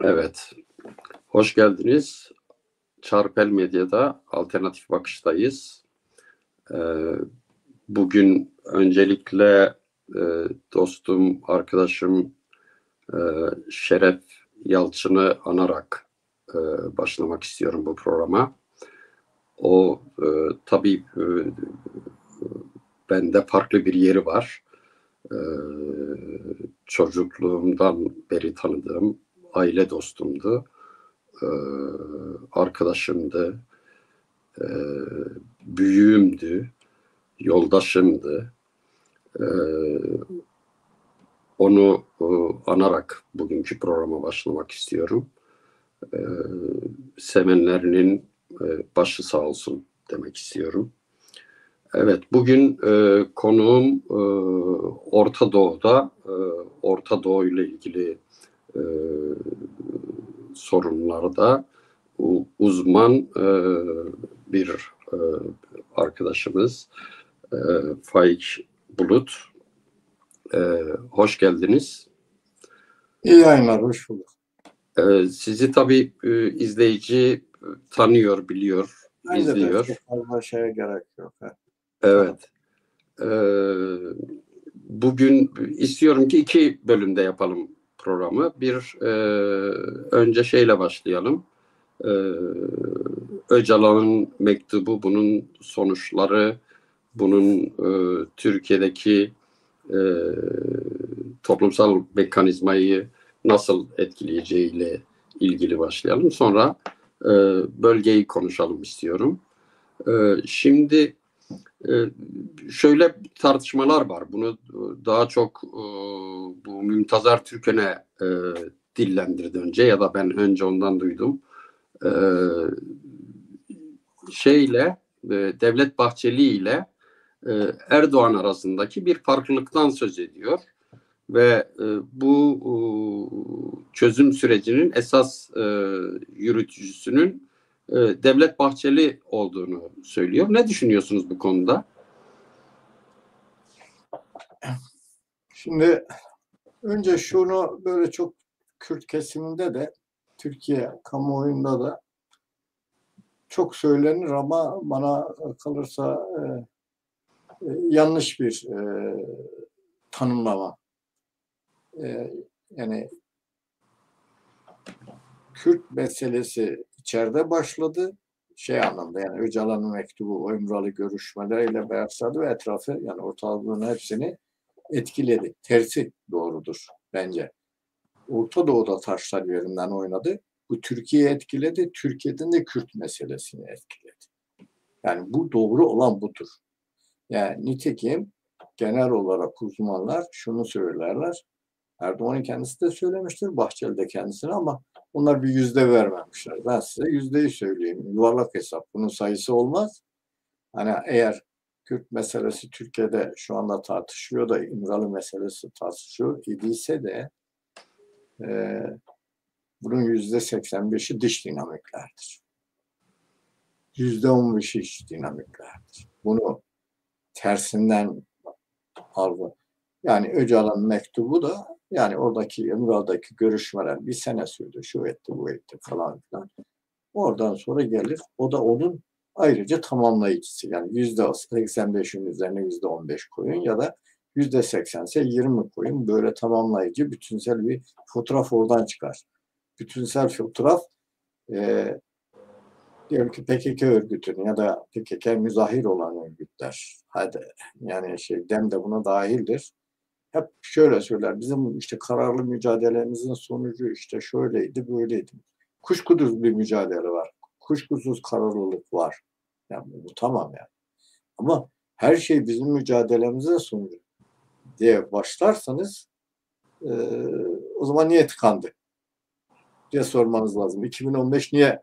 Evet, hoş geldiniz. Çarpel Medya'da Alternatif Bakış'tayız. Ee, Bugün öncelikle e, dostum, arkadaşım e, Şeref Yalçın'ı anarak başlamak istiyorum bu programa. O tabii bende farklı bir yeri var. E, Çocukluğumdan beri tanıdığım aile dostumdu, e, arkadaşımdı, e, büyüğümdü, yoldaşımdı. E, Onu anarak bugünkü programa başlamak istiyorum. E, Sevenlerinin başı sağ olsun demek istiyorum. Evet, bugün konuğum Orta Doğu'da, Orta Doğu ile ilgili e, sorunlarda uzman bir e, arkadaşımız e, Faik Bulut. Hoş geldiniz. İyi yayınlar, hoş bulduk. Sizi tabii izleyici tanıyor, biliyor, Bence de izliyor. çok fazla şeye gerek yok. Evet. Bugün istiyorum ki 2 bölümde yapalım programı. Önce şeyle başlayalım. Ee, Öcalan'ın mektubu, bunun sonuçları, bunun Türkiye'deki e, toplumsal mekanizmayı nasıl etkileyeceğiyle ilgili başlayalım. Sonra bölgeyi konuşalım istiyorum. Şimdi şöyle tartışmalar var. Bunu daha çok bu Mümtazar Türken'e dillendirdi önce, ya da ben önce ondan duydum. E, Devlet Bahçeli ile Erdoğan arasındaki bir farklılıktan söz ediyor ve bu çözüm sürecinin esas yürütücüsünün Devlet Bahçeli olduğunu söylüyor. Ne düşünüyorsunuz bu konuda? Şimdi önce şunu böyle çok Kürt kesiminde de Türkiye kamuoyunda da çok söylenir ama bana kalırsa yanlış bir tanımlama. Yani Kürt meselesi içeride başladı. Şey anlamda, yani Öcalan'ın mektubu, o imralı görüşmeleriyle başladı ve etrafı, yani ortalığın hepsini etkiledi. Tersi doğrudur bence. Orta Doğu'da taşlar yerinden oynadı. Bu Türkiye'yi etkiledi. Türkiye'den de Kürt meselesini etkiledi. Yani bu doğru olan budur. Yani nitekim genel olarak uzmanlar şunu söylerler. Erdoğan'ın kendisi de söylemiştir, Bahçeli de kendisine, ama onlar bir yüzde vermemişler. Ben size yüzdeyi söyleyeyim. Yuvarlak hesap. Bunun sayısı olmaz. Hani eğer Kürt meselesi Türkiye'de şu anda tartışılıyor da İmralı meselesi tartışılıyor idiyse de bunun %85'i dış dinamiklerdir. %15'i iç dinamiklerdir. Bunu tersinden algı. Yani Öcalan mektubu da, yani oradaki İmralı'daki görüşmeler bir sene sürdü. Şu etti, bu etti falan filan. Oradan sonra gelir. O da onun ayrıca tamamlayıcısı. Yani %85'in üzerine %15 koyun ya da %80'se 20 koyun. Böyle tamamlayıcı, bütünsel bir fotoğraf oradan çıkar. Bütünsel fotoğraf diyelim ki PKK örgütünün ya da PKK müzahir olan örgütler. Hadi yani DEM de buna dahildir. Hep şöyle söyler. Bizim işte kararlı mücadelemizin sonucu işte şöyleydi, böyleydi. Kuşkusuz bir mücadele var. Kuşkusuz kararlılık var. Yani bu tamam yani. Ama her şey bizim mücadelemizin sonucu diye başlarsanız o zaman niye tıkandı diye sormanız lazım. 2015 niye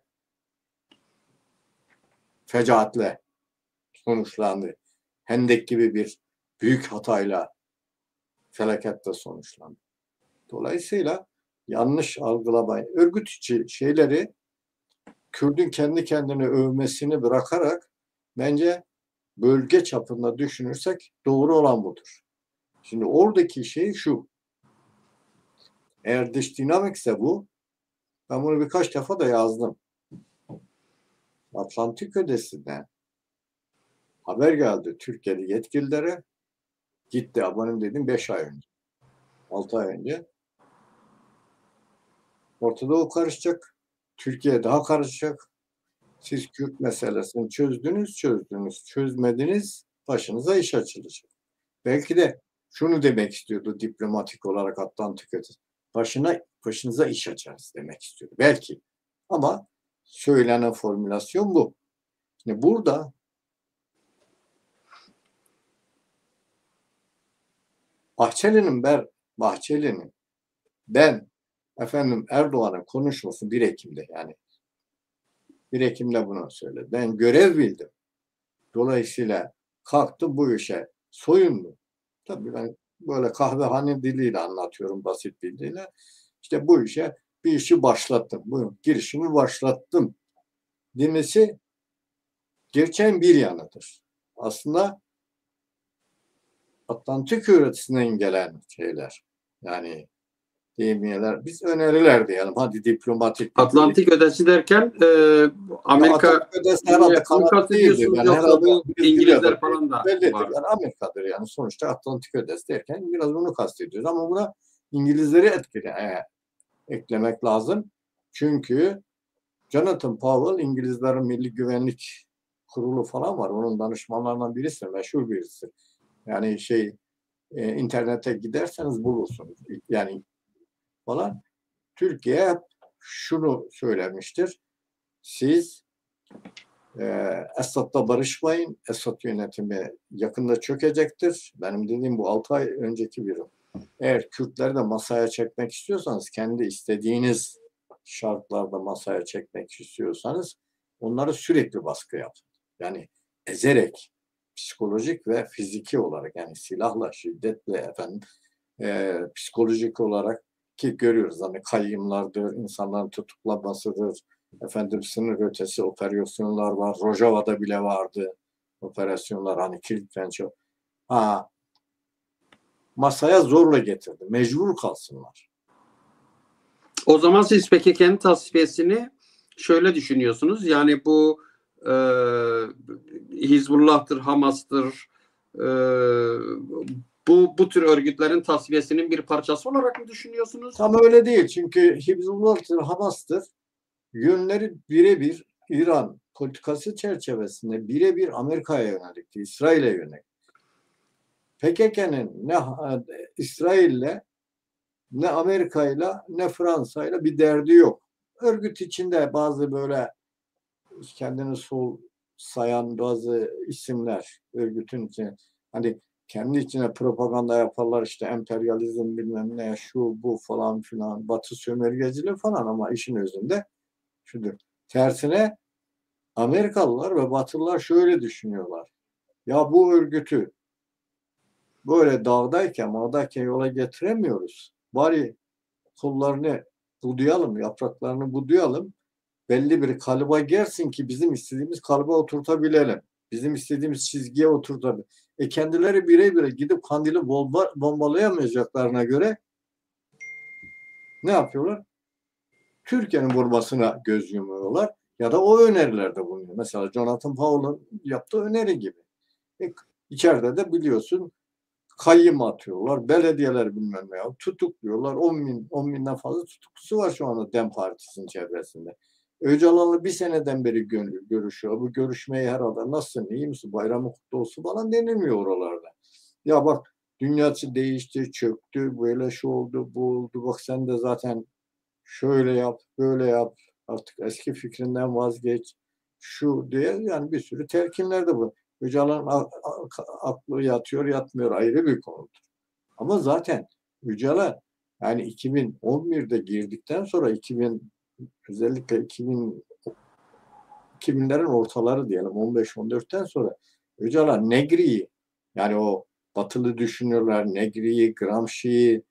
fecaatle sonuçlandı? Hendek gibi bir büyük hatayla, felaketle sonuçlandı. Dolayısıyla yanlış algılamayın. Örgüt içi şeyleri, Kürt'ün kendi kendine övmesini bırakarak bence bölge çapında düşünürsek doğru olan budur. Şimdi oradaki şey şu. Eğer dış dinamikse bu, Ben bunu birkaç defa da yazdım. Atlantik ötesinde haber geldi Türkiye'li yetkililere. Gitti abonem dedim 5 ay önce. 6 ay önce. Orta Doğu karışacak. Türkiye daha karışacak. Siz Kürt meselesini çözdünüz. Çözmediniz. Başınıza iş açılacak. Belki de şunu demek istiyordu diplomatik olarak Atlantik ötesi. Başınıza iş açarız demek istiyordu. Belki. Ama söylenen formülasyon bu. Şimdi burada Bahçeli'nin ben Erdoğan'ın konuşması 1 Ekim'de yani 1 Ekim'de bunu söyledi. Ben görev bildim. Dolayısıyla kalktı bu işe soyundu. Tabii ben böyle kahvehane diliyle anlatıyorum basit diliyle. İşte bu işe bir işi başlattım. Bu girişimi başlattım demesi gerçeğin bir yanıdır. Aslında Atlantik öğretisinden gelen şeyler. Yani deyimler. Biz öneriler diyelim. Hadi diplomatik. Atlantik ötesi derken Amerika Atlantik ötesi herhalde mı kanat değildir. kastediyorsunuz Yani yoksa herhalde bu İngilizler Brezilya'da falan da bellidir. var? Yani Amerika'dır yani. Sonuçta Atlantik ötesi derken biraz bunu kastediyoruz. Ama buna İngilizleri eklemek lazım. Çünkü Jonathan Powell İngilizlerin Milli Güvenlik Kurulu falan var. Onun danışmanlarından birisi, meşhur birisi. Yani internete giderseniz bulursunuz. Yani falan. Türkiye şunu söylemiştir. Siz Esad'la barışmayın. Esad yönetimi yakında çökecektir. Benim dediğim bu 6 ay önceki bir. Eğer Kürtleri de masaya çekmek istiyorsanız, kendi istediğiniz şartlarda masaya çekmek istiyorsanız onları sürekli baskı yapın. Yani ezerek, psikolojik ve fiziki olarak yani silahla, şiddetle psikolojik olarak ki görüyoruz hani kayyımlardır, insanların tutuklanmasıdır, sınır ötesi operasyonlar var. Rojava'da bile vardı operasyonlar hani kilitlen çok. Masaya zorla getirdi. Mecbur kalsınlar. O zaman siz PKK'nın tasfiyesini şöyle düşünüyorsunuz. Yani bu Hizbullah'tır, Hamas'tır, bu tür örgütlerin tasfiyesinin bir parçası olarak mı düşünüyorsunuz? Tam öyle değil. Çünkü Hizbullah'tır, Hamas'tır. Yönleri birebir İran politikası çerçevesinde birebir Amerika'ya yönelikti, İsrail'e yönelik. PKK'nın ne İsrail'le, ne Amerika'yla, ne Fransa'yla bir derdi yok. Örgüt içinde bazı böyle kendini sol sayan bazı isimler örgütün içine hani kendi içine propaganda yaparlar işte emperyalizm bilmem ne şu bu falan filan Batı sömürgeciliği falan ama işin özünde şudur. Tersine Amerikalılar ve Batılılar şöyle düşünüyorlar. Ya bu örgütü böyle dağdayken yola getiremiyoruz. Bari kollarını budayalım, yapraklarını budayalım. Belli bir kalıba gelsin ki bizim istediğimiz kalıba oturtabilelim. Bizim istediğimiz çizgiye oturtabilelim. Kendileri birebir gidip Kandil'i bombalayamayacaklarına göre ne yapıyorlar? Türkiye'nin vurmasına göz yumuyorlar ya da o önerilerde bulunuyor. Mesela Jonathan Powell'ın yaptığı öneri gibi. İçeride de biliyorsun kayyım atıyorlar, belediyeler bilmem ne tutukluyorlar. 10 binden fazla tutuklusu var şu anda DEM Partisi'nin çevresinde. Öcalan'la bir seneden beri görüşüyor. Bu görüşmeyi herhalde nasılsın, iyi misin, bayramı kutlu olsun falan denilmiyor oralarda. Ya bak dünyası değişti, çöktü, böyle şu oldu, bu oldu. Bak sen de zaten şöyle yap, böyle yap. Artık eski fikrinden vazgeç. Şu diye yani bir sürü telkinler de bu. Öcalan aklı yatıyor, yatmıyor ayrı bir konudur. Ama zaten Öcalan yani 2011'de girdikten sonra özellikle 2000'lerin ortaları diyelim 15-14'ten sonra Öcalan Negri'yi yani o batılı düşünürler Negri'yi, Gramsci'yi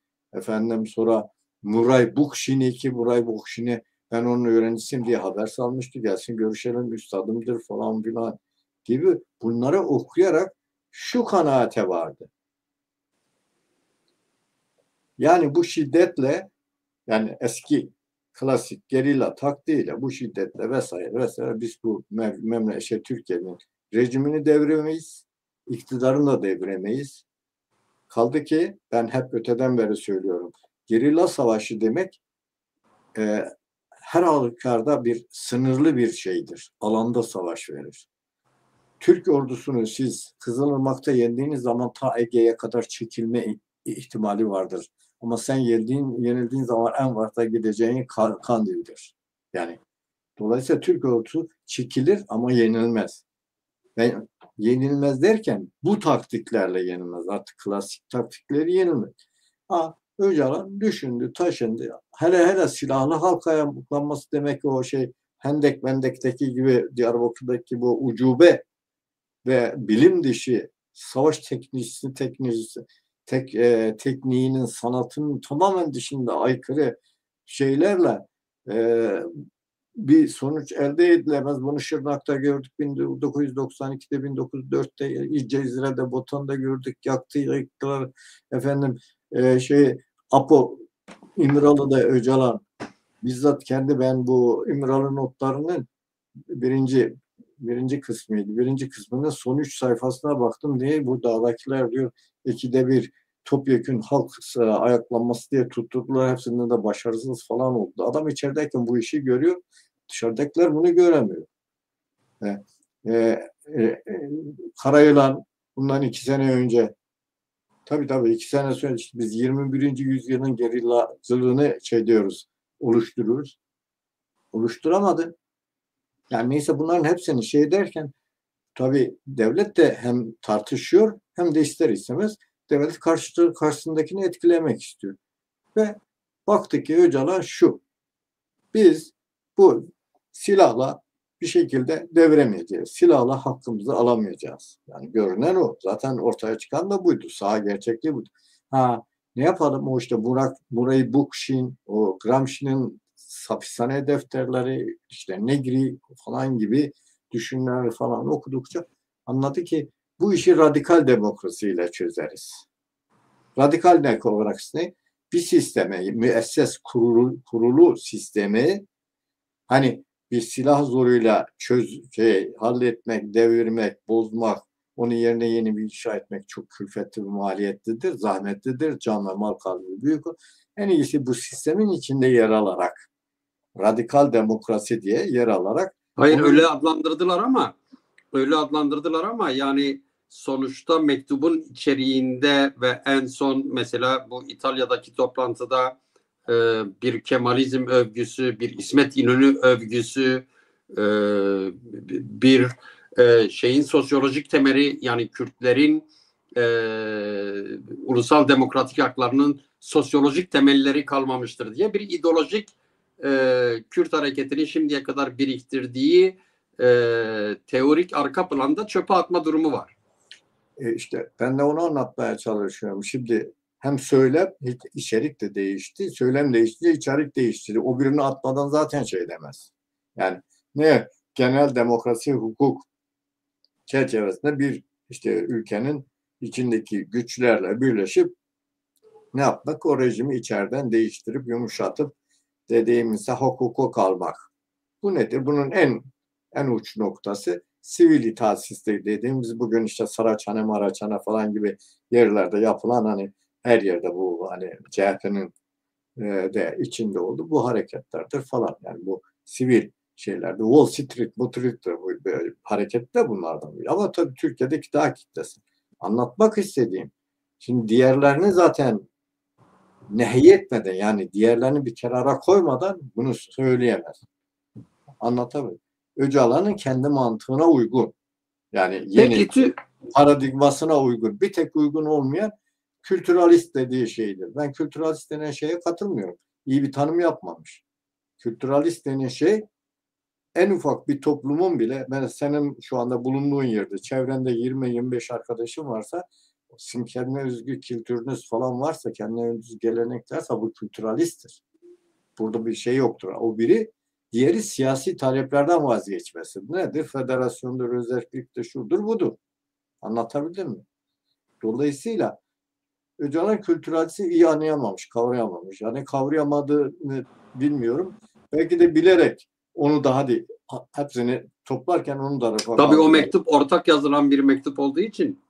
sonra Murray Bookchin'i ben onun öğrencisiyim diye haber salmıştı. Gelsin görüşelim üstadımdır falan filan gibi bunları okuyarak şu kanaate vardı. Yani bu şiddetle yani eski klasik gerilla taktiğiyle bu şiddetle vesaire vesaire biz bu Türkiye'nin rejimini deviremeyiz, iktidarını da deviremeyiz. Kaldı ki ben hep öteden beri söylüyorum. Gerilla savaşı demek her halükarda bir sınırlı bir şeydir. Alanda savaş verir. Türk ordusunu siz Kızılırmak'ta yendiğiniz zaman ta Ege'ye kadar çekilme ihtimali vardır. Ama sen yenildiğin zaman en varta gideceğin Kandil'dir. Yani dolayısıyla Türk ordusu çekilir ama yenilmez. Ben yenilmez derken bu taktiklerle yenilmez. Artık klasik taktikleri yenilmez. Öcalan düşündü, taşındı. Hele silahlı halka yamuklanması demek ki o şey Hendek'teki gibi Diyarbakır'daki bu ucube ve bilim dışı savaş tekniğinin, sanatının tamamen dışında aykırı şeylerle bir sonuç elde edilemez. Bunu Şırnak'ta gördük 1992'de, 1904'te, Cezire'de, Botan'da gördük. Yaktılar efendim Apo İmralı'da Öcalan bizzat kendi ben bu İmralı notlarının birinci kısmıydı. Birinci kısmının son 3 sayfasına baktım diye bu dağdakiler diyor ikide bir topyekün halk ayaklanması diye tutturdular. Hepsinde de başarısız falan oldu. Adam içerideyken bu işi görüyor. Dışarıdakiler bunu göremiyor. Karayılan bundan 2 sene önce tabii 2 sene sonra işte biz 21. yüzyılın gerillacılığını oluşturuyoruz. Oluşturamadı. Yani neyse bunların hepsini derken tabii devlet de hem tartışıyor hem de ister istemez devlet karşısındakini etkilemek istiyor. Ve baktık ki Öcalan biz bu silahla bir şekilde deviremeyeceğiz. Silahla hakkımızı alamayacağız. Yani görünen o. Zaten ortaya çıkan da buydu. Saha gerçekliği buydu. Ne yapalım? O işte Murray Bookchin, o Gramsci'nin hapishane defterleri, işte Negri falan gibi düşünürler falan okudukça anladı ki bu işi radikal demokrasiyle çözeriz. Radikal demokrasi ne? Bir sisteme, müesses kurulu sistemi hani bir silah zoruyla halletmek, devirmek, bozmak, onun yerine yeni bir inşa etmek çok külfetli bir maliyetlidir, zahmetlidir, can ve mal kaybı büyük. En iyisi bu sistemin içinde yer alarak, radikal demokrasi diye yer alarak. Hayır öyle adlandırdılar ama yani sonuçta mektubun içeriğinde ve en son mesela bu İtalya'daki toplantıda bir Kemalizm övgüsü, bir İsmet İnönü övgüsü, bir şeyin sosyolojik temeli yani Kürtlerin ulusal demokratik haklarının sosyolojik temelleri kalmamıştır diye bir ideolojik Kürt hareketinin şimdiye kadar biriktirdiği teorik arka planda çöpe atma durumu var. İşte ben de onu anlatmaya çalışıyorum. Şimdi hem söylem, içerik de değişti. Söylem değişti, içerik değişti. O birini atmadan zaten demez. Yani genel demokrasi, hukuk çerçevesinde bir ülkenin içindeki güçlerle birleşip ne yapmak? O rejimi içeriden değiştirip, yumuşatıp dediğimizde hukuka kalmak. Bu nedir? Bunun en uç noktası sivil itaat sistemi dediğimiz bugün Saraçhane, Maraçhane falan gibi yerlerde yapılan hani her yerde bu hani CHP'nin de içinde oldu bu hareketlerdir falan. Yani bu sivil şeylerde Wall Street, bu hareket de bunlardan biri. Ama tabii Türkiye'deki daha kitlesi. Anlatmak istediğim şimdi diğerlerini zaten nehyetmeden yani diğerlerini bir kenara koymadan bunu söyleyemez. Anlatabiliyor. Öcalan'ın kendi mantığına uygun. Yani yeni paradigmasına uygun. Bir tek uygun olmayan kültüralist dediği şeydir. Ben kültüralist denen şeye katılmıyorum. İyi bir tanım yapmamış. Kültüralist denen şey en ufak bir toplumun bile senin şu anda bulunduğun yerde çevrende 20-25 arkadaşın varsa sizin kendine özgü kültürünüz falan varsa kendine özgü geleneklerse bu kültüralisttir. Burada bir şey yoktur. O biri diğeri siyasi taleplerden vazgeçmesi. Nedir? Federasyondur, özellikle şudur, budur. Anlatabildim mi? Dolayısıyla Öcalan kültüralisi iyi anlayamamış, kavrayamamış. Yani kavrayamadığını bilmiyorum. belki de bilerek onu da hadi hepsini toplarken onu da rafa Tabii o kaldıralım. mektup ortak yazılan bir mektup olduğu için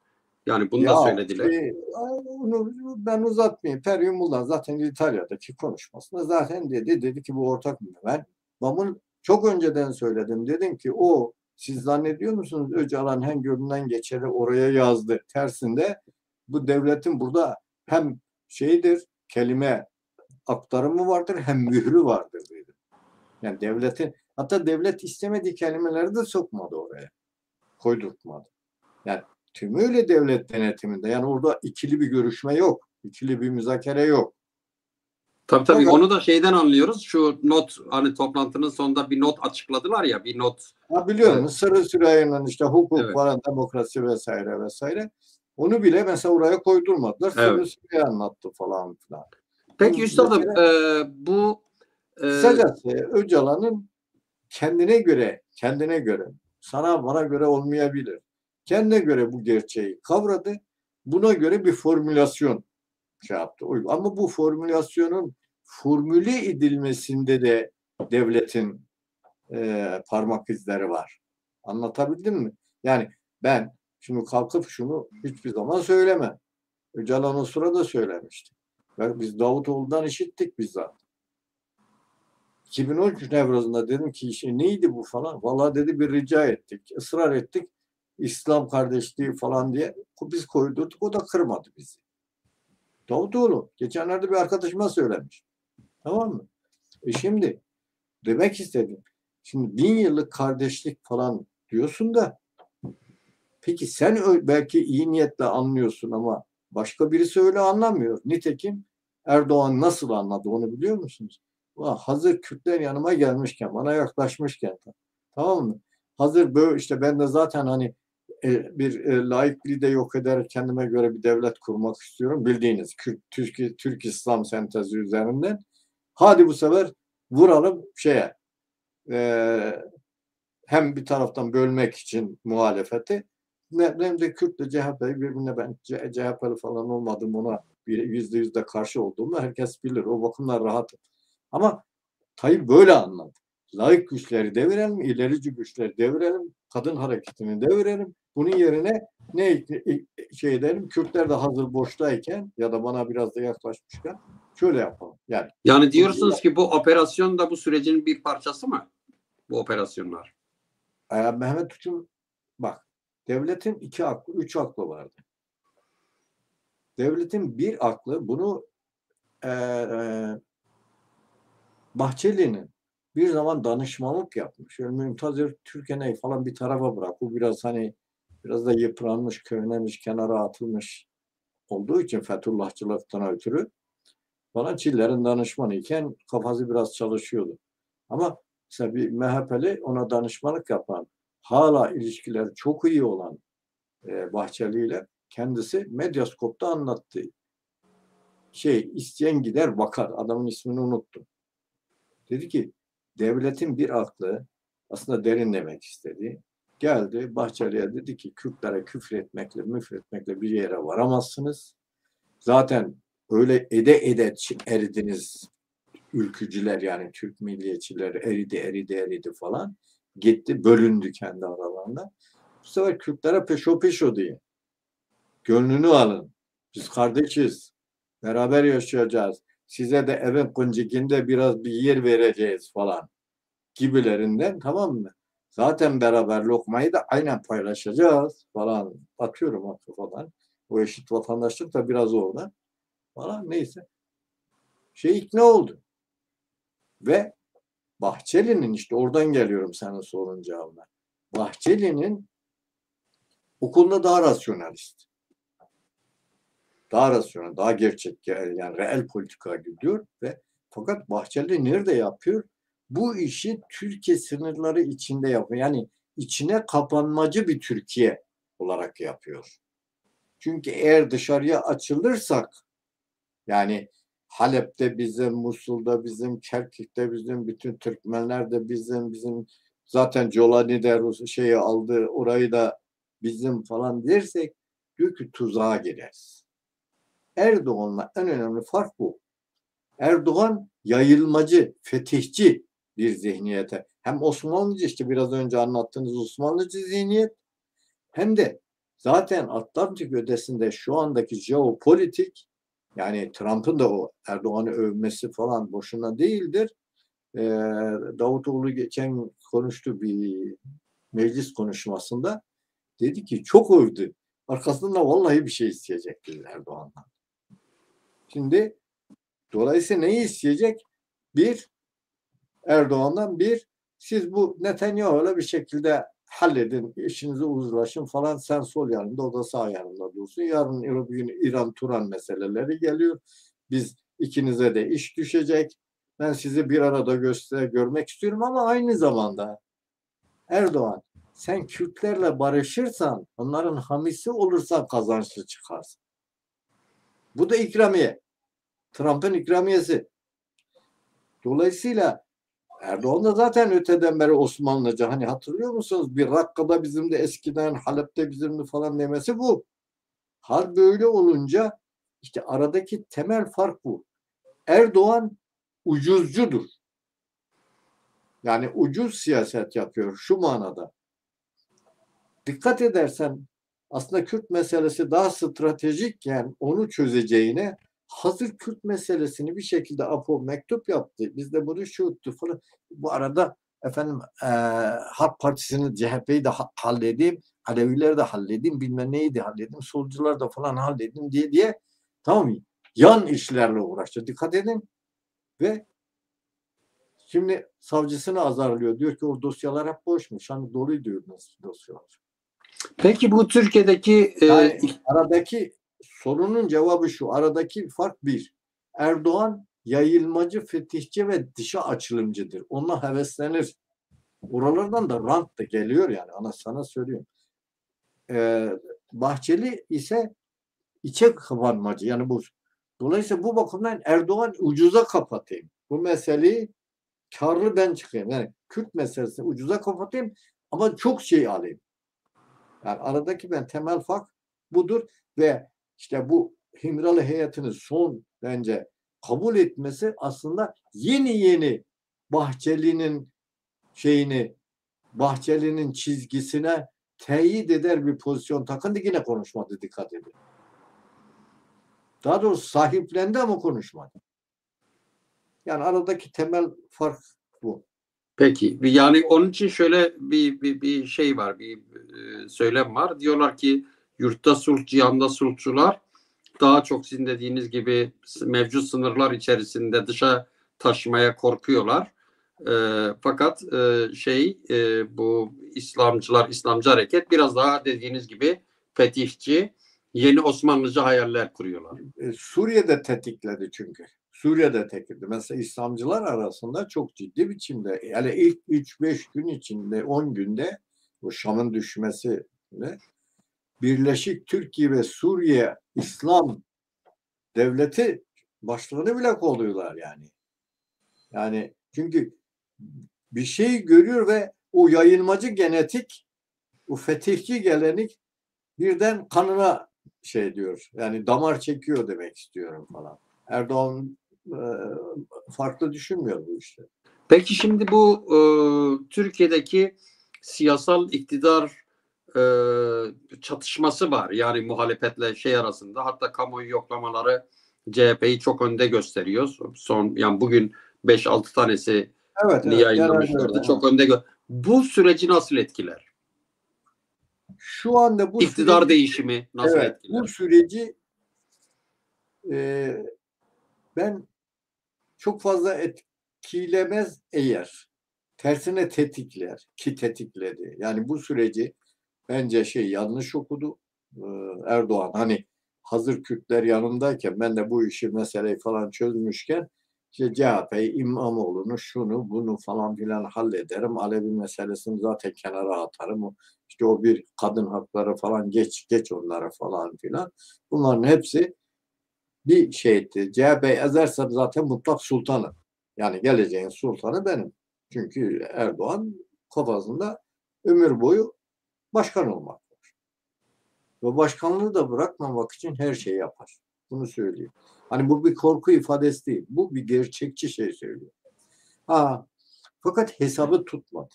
yani bunu da söylediler. Onu ben uzatmayayım. Periumullah zaten İtalya'daki konuşmasında zaten dedi ki bu ortak. Ben bunu çok önceden söyledim. Dedim ki siz zannediyor musunuz Öcalan hem gönlünden geçeri oraya yazdı. Tersinde bu devletin burada hem kelime aktarımı vardır hem mührü vardır dedim. Yani hatta devlet istemediği kelimeleri de sokmadı oraya. Koydurtmadı. Yani tümüyle devlet denetiminde. Yani orada ikili bir görüşme yok. İkili bir müzakere yok. Tabii Fakat, onu da şeyden anlıyoruz. Şu not hani toplantının sonunda bir not açıkladılar ya, bir not. biliyorum Sırrı Süreyya'nın işte hukuk Evet. falan, demokrasi vesaire vesaire. Onu bile mesela oraya koydurmadılar. Evet. Sırrı Süreyya anlattı falan filan. Peki üstadım bu kısacası Öcalan'ın kendine göre sana bana göre olmayabilir. Kendine göre bu gerçeği kavradı. Buna göre bir formülasyon yaptı. Ama bu formülasyonun formüle edilmesinde de devletin parmak izleri var. Anlatabildim mi? Yani ben şimdi kalkıp şunu hiçbir zaman söylemem. Öcalan o sırada söylemişti. Biz Davutoğlu'ndan işittik bizzat. 2013 Nevruz'unda dedim ki neydi bu falan. Vallahi dedi bir rica ettik. Israr ettik. İslam kardeşliği falan diye biz koydurduk. O da kırmadı bizi. Davutoğlu. Geçenlerde bir arkadaşıma söylemiş. Tamam mı? Şimdi demek istedim. Şimdi 1000 yıllık kardeşlik falan diyorsun da peki sen belki iyi niyetle anlıyorsun ama başka birisi öyle anlamıyor. Nitekim Erdoğan nasıl anladı onu biliyor musunuz? Hazır Kürtler yanıma gelmişken, bana yaklaşmışken, tamam mı? Hazır böyle işte ben de zaten hani bir laikliği de yok eder kendime göre bir devlet kurmak istiyorum. Bildiğiniz Türk İslam sentezi üzerinden. Hadi bu sefer vuralım hem bir taraftan bölmek için muhalefeti hem de Kürtle CHP'yi birbirine ben CHP'li falan olmadım ona %100 de karşı olduğumu herkes bilir. O bakımdan rahatım. Ama Tayyip böyle anladı. Laik güçleri devirelim, ilerici güçleri devirelim, kadın hareketini devirelim. Bunun yerine ne edelim? Kürtler de hazır boştayken ya da bana biraz da yaklaşmışken şöyle yapalım. Yani diyorsunuz ki bu operasyon da bu sürecin bir parçası mı? Bu operasyonlar. Mehmet Uç'un bak devletin 3 aklı vardı. Devletin bir aklı bunu Bahçeli'nin bir zaman danışmanlık yapmış. Mümtaz Türkenay falan bir tarafa bırak. Bu biraz da yıpranmış, köynemiş, kenara atılmış olduğu için Fethullahçılıktan ötürü falan Çiller'in danışmanı iken kafası biraz çalışıyordu. Ama mesela bir MHP'li ona danışmanlık yapan, hala ilişkileri çok iyi olan Bahçeli ile kendisi Medyaskop'ta anlattı. İsteyen gider bakar. Adamın ismini unuttum. Dedi ki devletin bir aklı aslında derin demek istedi. Geldi Bahçeli'ye dedi ki Kürtlere müfretmekle bir yere varamazsınız. Zaten öyle ede eridiniz ülkücüler yani Türk milliyetçiler eridi falan. Gitti bölündü kendi aralarında. Bu sefer Kürtlere peşo diye. Gönlünü alın. Biz kardeşiz. Beraber yaşayacağız. Size de evin kuncikinde biraz bir yer vereceğiz falan gibilerinden tamam mı? Zaten beraber lokmayı da aynen paylaşacağız falan. Atıyorum falan. O eşit vatandaşlık da biraz orada falan neyse. İkna oldu. Ve Bahçeli'nin işte oradan geliyorum senin sorun cevabına. Bahçeli'nin okulda daha rasyonalist. Daha rasyonel, daha gerçek yani reel politika gidiyor ve fakat Bahçeli nerede yapıyor? Bu işi Türkiye sınırları içinde yapıyor. Yani içine kapanmacı bir Türkiye olarak yapıyor. Çünkü eğer dışarıya açılırsak yani Halep'te bizim, Musul'da bizim, Kerkük'te bizim, bütün Türkmenler de bizim zaten Colani de aldı, orayı da bizim falan dersek diyor ki tuzağa gireriz. Erdoğan'la en önemli fark bu. Erdoğan yayılmacı, fetihçi bir zihniyete. Hem Osmanlıcı, işte biraz önce anlattığınız Osmanlıcı zihniyet, hem de zaten Atlantik ötesinde şu andaki jeopolitik, yani Trump'ın da o Erdoğan'ı övmesi falan boşuna değildir. Davutoğlu geçen konuştu bir meclis konuşmasında. Dedi ki çok övdü. Arkasında vallahi bir şey isteyecek dedi Erdoğan'dan. Şimdi dolayısıyla neyi isteyecek? Bir, Erdoğan'dan siz bu Netanyahu'yla bir şekilde halledin, işinizi uzlaşın falan, sen sol yanında, o da sağ yanında dursun. Yarın bir gün İran-Turan meseleleri geliyor. Biz ikinize de iş düşecek. Ben sizi bir arada görmek istiyorum ama aynı zamanda Erdoğan, sen Kürtlerle barışırsan, onların hamisi olursan kazançlı çıkarsın. Bu da ikramiye. Trump'ın ikramiyesi. Dolayısıyla Erdoğan da zaten öteden beri Osmanlıca, hani hatırlıyor musunuz? Bir Rakka'da bizim de eskiden, Halep'te bizim de falan demesi bu. Hal böyle olunca işte aradaki temel fark bu. Erdoğan ucuzcudur. Yani ucuz siyaset yapıyor şu manada. Dikkat edersen aslında Kürt meselesi daha stratejikken onu çözeceğine, hazır Kürt meselesini bir şekilde APO mektup yaptı. Biz de bunu şuttu falan. Bu arada efendim Halk Partisi'nin, CHP'yi de halledeyim, Alevileri de halledeyim, bilmem neyi de halledeyim, solcular da falan halledeyim diye tamam mı? Yan işlerle uğraştı. Dikkat edin. Ve şimdi savcısını azarlıyor. Diyor ki o dosyalar hep boşmuş. Hani dolu diyor dosyalar. Peki bu Türkiye'deki Yani aradaki sorunun cevabı şu. Aradaki fark bir. Erdoğan yayılmacı, fetihçi ve dışa açılımcıdır. Onunla heveslenir. Oralardan da rant da geliyor yani. Sana söylüyorum. Bahçeli ise içe kapanmacı. Yani bu. Dolayısıyla bu bakımdan Erdoğan ucuza kapatayım. Bu meseleyi karlı ben çıkayım. Yani Kürt meselesini ucuza kapatayım ama çok şey alayım. Yani aradaki temel fark budur ve işte bu İmralı heyetinin son bence kabul etmesi aslında yeni Bahçeli'nin Bahçeli'nin çizgisine teyit eder bir pozisyon takındı, yine konuşmadı, dikkat edin. Daha doğrusu sahiplendi ama konuşmadı. Yani aradaki temel fark bu. Peki, yani onun için şöyle bir şey var, bir söylem var. Diyorlar ki yurtta sulh, cihanda sulhçular daha çok sizin dediğiniz gibi mevcut sınırlar içerisinde dışa taşımaya korkuyorlar. Fakat bu İslamcı hareket biraz daha dediğiniz gibi fetihçi, yeni Osmanlıcı hayaller kuruyorlar. Suriye'de tetikledi çünkü. Suriye'de tetikledi. Mesela İslamcılar arasında çok ciddi biçimde, yani ilk 3-5 gün içinde, 10 günde bu Şam'ın düşmesi ve Birleşik Türkiye ve Suriye İslam Devleti başlarını bile kolluyorlar yani. Yani çünkü bir şey görüyor ve o yayılmacı genetik, o fetihçi gelenek birden kanına diyor. Yani damar çekiyor demek istiyorum falan. Erdoğan farklı düşünmüyor bu işte. Peki şimdi bu Türkiye'deki siyasal iktidar çatışması var. Yani muhalefetle arasında. Hatta kamuoyu yoklamaları CHP'yi çok önde gösteriyor. Yani bugün 5-6 tanesi Evet, yayınlamışlardı. öyle, çok önde. Bu süreci nasıl etkiler? Şu anda bu İktidar değişimi nasıl etkiler? Bu süreci ben çok fazla etkilemez eğer. Tersine tetikler ki tetikledi. Yani bu süreci bence yanlış okudu Erdoğan. Hani hazır Kürtler yanındayken, ben de bu meseleyi falan çözmüşken CHP'yi, İmamoğlu'nu, şunu bunu falan filan hallederim. Alevi meselesini zaten kenara atarım. İşte o bir kadın hakları falan geç onlara falan filan. Bunların hepsi bir şeydi. CHP ezerse zaten mutlak sultanı. Yani geleceğin sultanı benim. Çünkü Erdoğan kafasında ömür boyu başkan olmak var. Ve başkanlığı da bırakmamak için her şeyi yapar. Bunu söyleyeyim. Hani bu bir korku ifadesi değil. Bu bir gerçekçi söylüyor. Fakat hesabı tutmadı.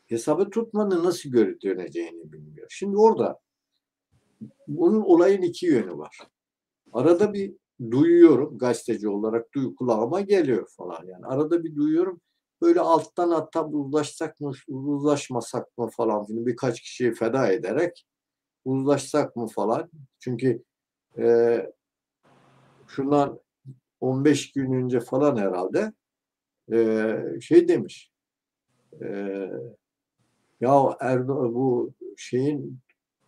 Hesabı tutmadı, nasıl döneceğini bilmiyor. Şimdi orada bunun olayın iki yönü var. Arada bir duyuyorum, gazeteci olarak kulağıma geliyor falan yani. Arada bir duyuyorum, böyle alttan hatta uzlaşsak mı, uzlaşmasak mı falan, birkaç kişiyi feda ederek uzlaşsak mı falan. Çünkü şundan 15 gün önce falan herhalde şey demiş, e, ya Erdoğan, bu şeyin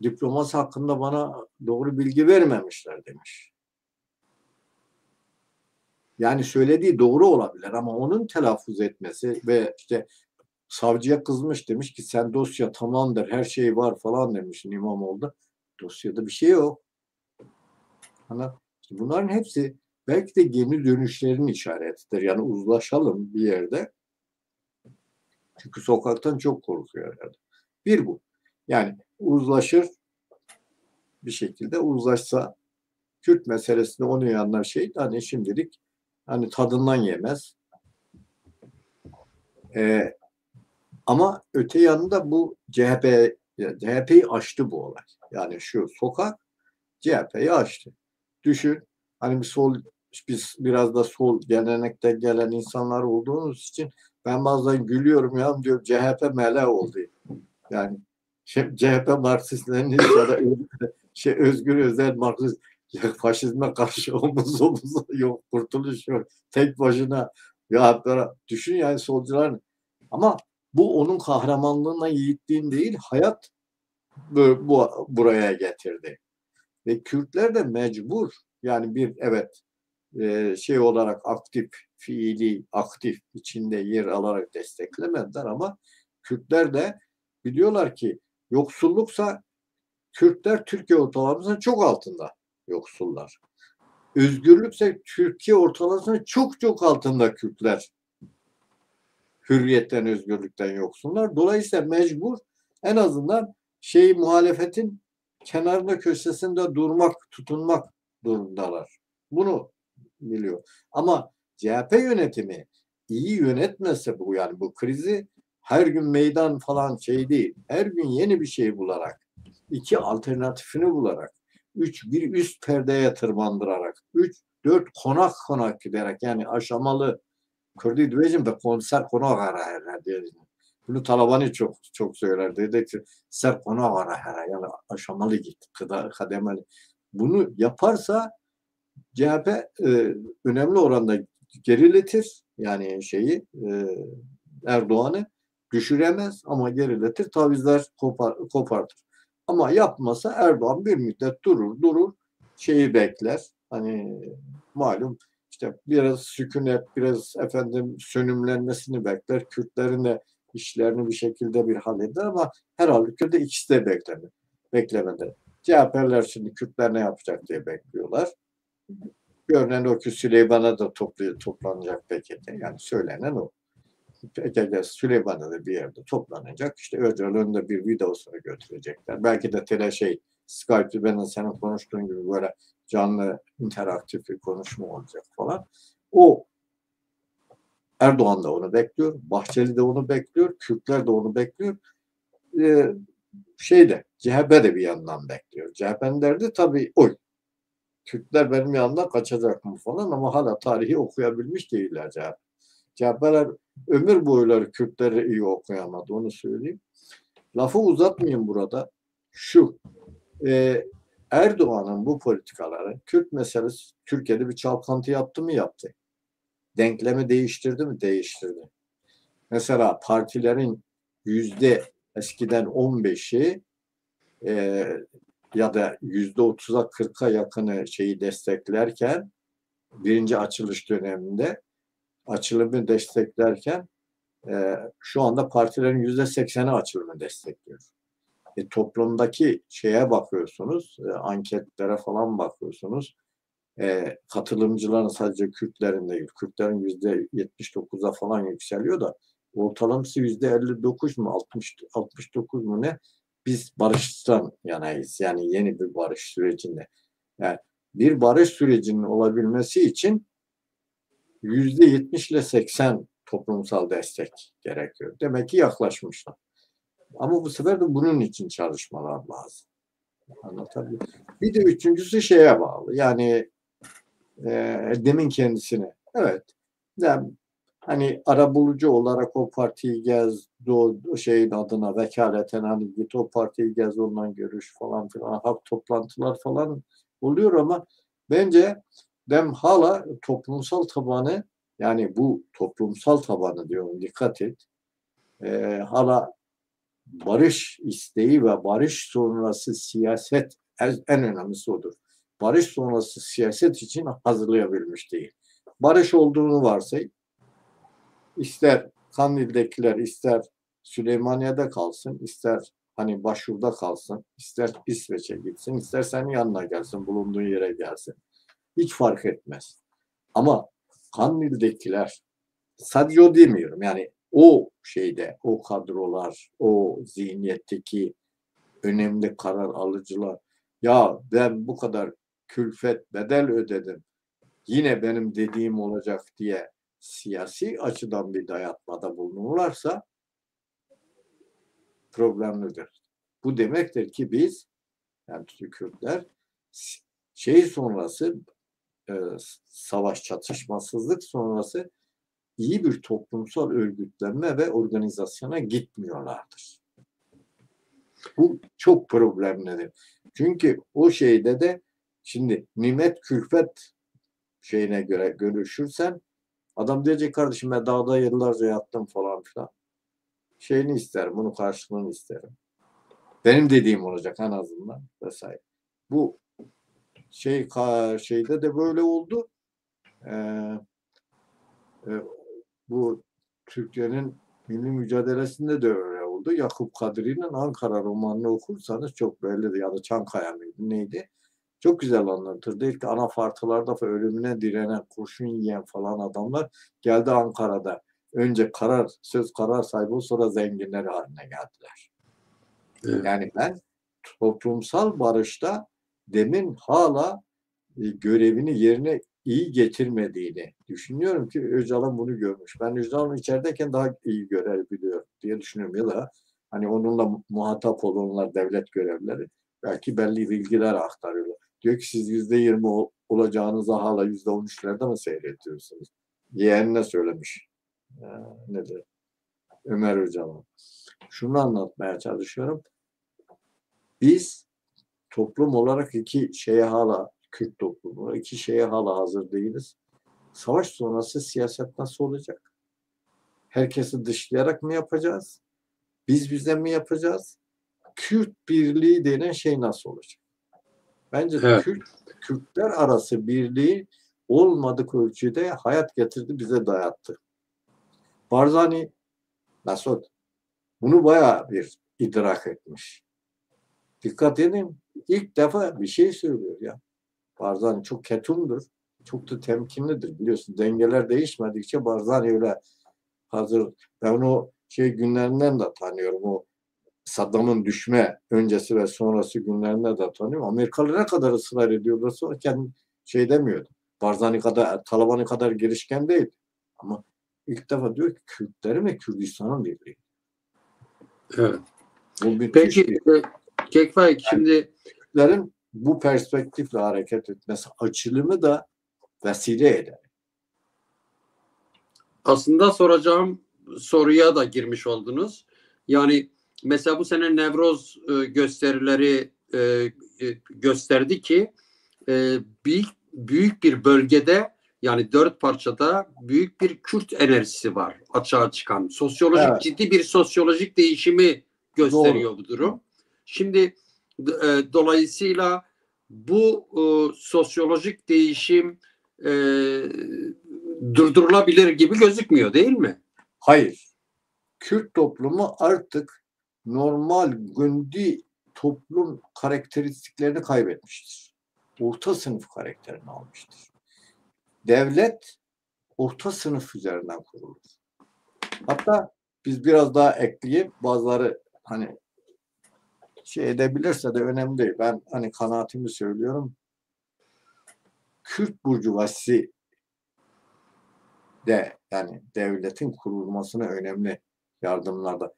diploması hakkında bana doğru bilgi vermemişler demiş. Yani söylediği doğru olabilir ama onun telaffuz etmesi ve işte savcıya kızmış, demiş ki sen dosya tamamdır, her şey var falan demiş İmamoğlu. Dosyada bir şey yok. İşte bunların hepsi belki de geri dönüşlerin işaretidir. Yani uzlaşalım bir yerde. Çünkü sokaktan çok korkuyor herhalde. Bir bu. Yani uzlaşır, bir şekilde uzlaşsa, Kürt meselesinde onu uyanlar şey, hani şimdilik hani tadından yemez. Ama öte yanında bu CHP'yi aştı bu olay. Yani şu sokak CHP'yi aştı. Düşün, hani biz biraz da sol gelenekte gelen insanlar olduğumuz için ben bazen gülüyorum, ya diyor CHP mele oldu. Yani CHP Marksist-Leninist ya da Özgür Özel Marksist, faşizme karşı omuz omuza, yok kurtuluş yok. Tek başına, ya düşün yani solcuların, ama bu onun kahramanlığına, yiğitliğin değil, hayat buraya getirdi. Ve Kürtler de mecbur, yani bir evet, şey olarak aktif, fiili, aktif içinde yer alarak desteklemediler ama Kürtler de biliyorlar ki yoksulluksa Kürtler Türkiye ortalamasının çok altında yoksullar. Özgürlükse Türkiye ortalamasının çok çok altında Kürtler hürriyetten, özgürlükten yoksunlar. Dolayısıyla mecbur en azından muhalefetin kenarında, köşesinde durmak, tutunmak durumdalar. Bunu biliyor. Ama CHP yönetimi iyi yönetmese bu krizi, her gün meydan falan değil. Her gün yeni bir şey bularak, iki alternatifini bularak, bir üst perdeye tırmandırarak, dört konak giderek, yani aşamalı Kırdı diyeceğim de konser konak ara her diye. Bunu Talabani çok çok söyler. Dedi ki ser konak ara her, yani aşamalı git, kademeli. Bunu yaparsa CHP önemli oranda geriletir. Yani Erdoğan'ı düşüremez ama geriletir. Tavizler kopartır. Ama yapmasa Erdoğan bir müddet durur bekler. Hani malum, işte biraz sükunet, biraz sönümlenmesini bekler. Kürtlerin de işlerini bir şekilde bir halleder ama her halükarda ikisi de beklemedi. CHP'ler şimdi Kürtler ne yapacak diye bekliyorlar. Görünen o ki Süleyman'a da toplanacak PKK. Yani söylenen o. PKK Süleyman'a da bir yerde toplanacak. İşte Öcalan'ın da bir videosunu götürecekler. Belki de Skype'de benim senin konuştuğun gibi böyle canlı, interaktif bir konuşma olacak falan. O Erdoğan da onu bekliyor. Bahçeli de onu bekliyor. Kürtler de onu bekliyor. CHP de bir yandan bekliyor. CHP'nin derdi tabii oy. Kürtler benim yanımdan kaçacak mı falan, ama hala tarihi okuyabilmiş değiller CHP. CHP'ler ömür boyları Kürtleri iyi okuyamadı, onu söyleyeyim. Lafı uzatmayayım burada. Erdoğan'ın bu politikaları, Kürt meselesi Türkiye'de bir çalkantı yaptı mı? Yaptı. Denklemi değiştirdi mi? Değiştirdi. Mesela partilerin eskiden 15'i ya da %30'a 40'a yakını desteklerken, birinci açılış döneminde açılımı desteklerken şu anda partilerin %80'i açılımı destekliyor. Toplumdaki bakıyorsunuz, anketlere falan bakıyorsunuz. Katılımcıların sadece Kürtlerin değil, Kürtlerin %79'a falan yükseliyor da ortalaması %59 mu, 69 mu ne? Biz barıştan yanayız. Yani yeni bir barış sürecinde. Yani bir barış sürecinin olabilmesi için %70 ile 80 toplumsal destek gerekiyor. Demek ki yaklaşmışlar. Ama bu sefer de bunun için çalışmalar lazım. Anlatabiliyor muyum? Bir de üçüncüsü şeye bağlı. Yani demin kendisine. Evet. Yani, hani arabulucu olarak o partiyi gez, o şeyin adına vekaleten hani git o partiyi gez, ondan görüş falan filan, halk toplantılar falan oluyor ama bence dem hala toplumsal tabanı, yani bu toplumsal tabanı diyorum, dikkat et. Hala barış isteği ve barış sonrası siyaset en önemlisi odur. Barış sonrası siyaset için hazırlayabilmiş değil. Barış olduğunu varsay, ister Kandil'dekiler ister Süleymaniye'de kalsın, ister hani başvurda kalsın, ister İsveç'e gitsin, ister senin yanına gelsin, bulunduğun yere gelsin. Hiç fark etmez. Ama Kandil'dekiler, sadece o demiyorum, yani o şeyde, o kadrolar, o zihniyetteki önemli karar alıcılar, ya ben bu kadar külfet, bedel ödedim, yine benim dediğim olacak diye siyasi açıdan bir dayatmada bulunurlarsa problemlidir. Bu demektir ki biz, yani Kürtler, şey sonrası, savaş, çatışmasızlık sonrası iyi bir toplumsal örgütlenme ve organizasyona gitmiyorlardır. Bu çok problemlidir. Çünkü o şeyde de şimdi nimet külfet şeyine göre görüşürsen, adam diyecek kardeşim ben dağda yıllarca yattım falan filan. Şeyini isterim, bunun karşılığını isterim. Benim dediğim olacak en azından vesaire. Bu şeyde de böyle oldu. Ee, e, bu Türkiye'nin milli mücadelesinde de öyle oldu. Yakup Kadri'nin Ankara romanını okursanız çok bellidir. Ya da Çankaya mıydı neydi? Çok güzel anlatırdı. İlk anafartılarda ölümüne direnen, kurşun yiyen falan adamlar geldi Ankara'da. Önce söz karar sahibi, sonra zenginler haline geldiler. Evet. Yani ben toplumsal barışta demin hala görevini yerine iyi getirmediğini düşünüyorum ki Öcalan bunu görmüş. Ben Öcalan'ı içerideyken daha iyi görebiliyorum diye düşünüyorum. Ya da hani onunla muhatap olanlar devlet görevlileri belki belli bilgiler aktarıyorlar. Diyor ki siz %20 olacağınızı hala %13'lerde mi seyrediyorsunuz? Yeğenine söylemiş. Nedir? Ömer Öcalan. Şunu anlatmaya çalışıyorum. Biz toplum olarak Kürt toplumu iki şeye hala hazır değiliz. Savaş sonrası siyaset nasıl olacak? Herkesi dışlayarak mı yapacağız? Biz bize mi yapacağız? Kürt birliği denen şey nasıl olacak? Bence Evet. Kürtler arası birliği olmadık ölçüde hayat getirdi, bize dayattı. Barzani nasıl? Bunu bayağı bir idrak etmiş. Dikkat edin, ilk defa bir şey söylüyor ya. Barzani çok ketumdur. Çok da temkinlidir. Biliyorsun dengeler değişmedikçe Barzani öyle hazır. Ben o günlerinden de tanıyorum. O Saddam'ın düşme öncesi ve sonrası günlerinde de tanıyorum. Amerikalı ne kadar ısrar ediyorlarsa o kendi demiyordu. Barzani kadar, Taliban'ı kadar girişken değil. Ama ilk defa diyor ki Kürtlerin ve Kürdistan'ın birliği. Evet. Bu müthiş Peki bir. Kekfay, şimdi Kürtlerin bu perspektifle hareket etmesi açılımı da vesile eder. aslında soracağım soruya da girmiş oldunuz. Yani mesela bu sene Nevroz gösterileri gösterdi ki büyük bir bölgede, yani 4 parçada büyük bir Kürt enerjisi var açığa çıkan. Evet, Ciddi bir sosyolojik değişimi doğru. gösteriyor bu durum. Şimdi dolayısıyla bu sosyolojik değişim e, durdurulabilir gibi gözükmüyor, değil mi? Hayır. Kürt toplumu artık normal gündi toplum karakteristiklerini kaybetmiştir. Orta sınıf karakterini almıştır. Devlet orta sınıf üzerinden kurulur. Hatta biz biraz daha ekleyip bazıları hani edebilirse de önemli değil. Ben hani kanaatimi söylüyorum. Kürt burjuvazisi yani devletin kurulmasına önemli yardımlarda,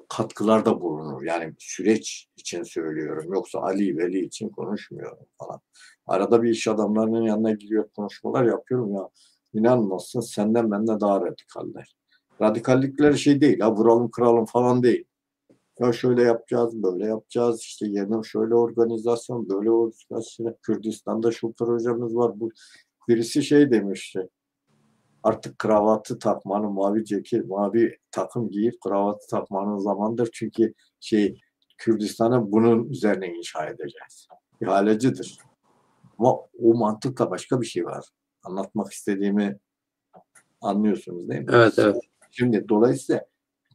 katkılarda bulunur. Yani süreç için söylüyorum. Yoksa Ali Veli için konuşmuyorum falan. Arada bir iş adamlarının yanına gidiyor, konuşmalar yapıyorum ya. İnanmazsın, senden benden daha radikaller. Radikallikleri şey değil. Ya vuralım kıralım falan değil. Ya şöyle yapacağız, böyle yapacağız. İşte yerine şöyle organizasyon, böyle organizasyon. Kürdistan'da şu projemiz var. Birisi şey demişti. Artık kravatı takmanın, mavi ceket, mavi takım giyip kravatı takmanın zamandır. Çünkü Kürdistan'ı bunun üzerine inşa edeceğiz. İhalecidir. Ama o mantıkla başka bir şey var. Anlatmak istediğimi anlıyorsunuz değil mi? Evet, evet. Şimdi dolayısıyla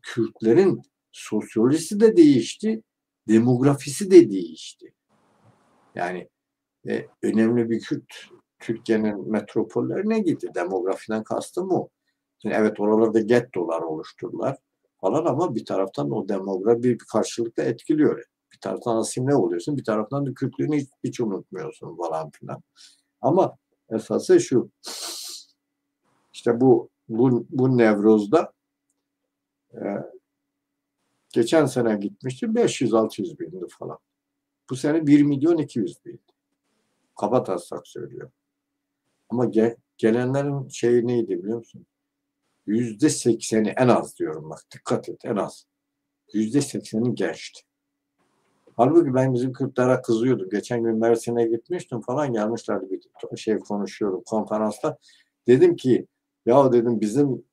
Kürtlerin sosyolojisi de değişti, demografisi de değişti. Yani önemli bir Türkiye'nin metropollerine gitti. Demografiden kastım o. Şimdi evet, oralarda gettolar oluşturdular falan ama bir taraftan o demografi bir karşılıkla etkiliyor. Bir taraftan asimile oluyorsun, bir taraftan da Kürtlüğünü hiç unutmuyorsun falan filan. Ama esası şu, işte bu Nevruz'da e, geçen sene gitmişti 500-600 bindi falan. Bu sene 1.200.000. Kabataslak söylüyor. Ama gelenlerin şeyi neydi biliyor musun? %80'i en az diyorum bak, dikkat et, en az. %80'i gençti. Halbuki ben bizim Kürtlere kızıyordum. Geçen gün Mersin'e gitmiştim falan, gelmişlerdi, bir konuşuyorum konferansta. Dedim ki ya dedim, bizim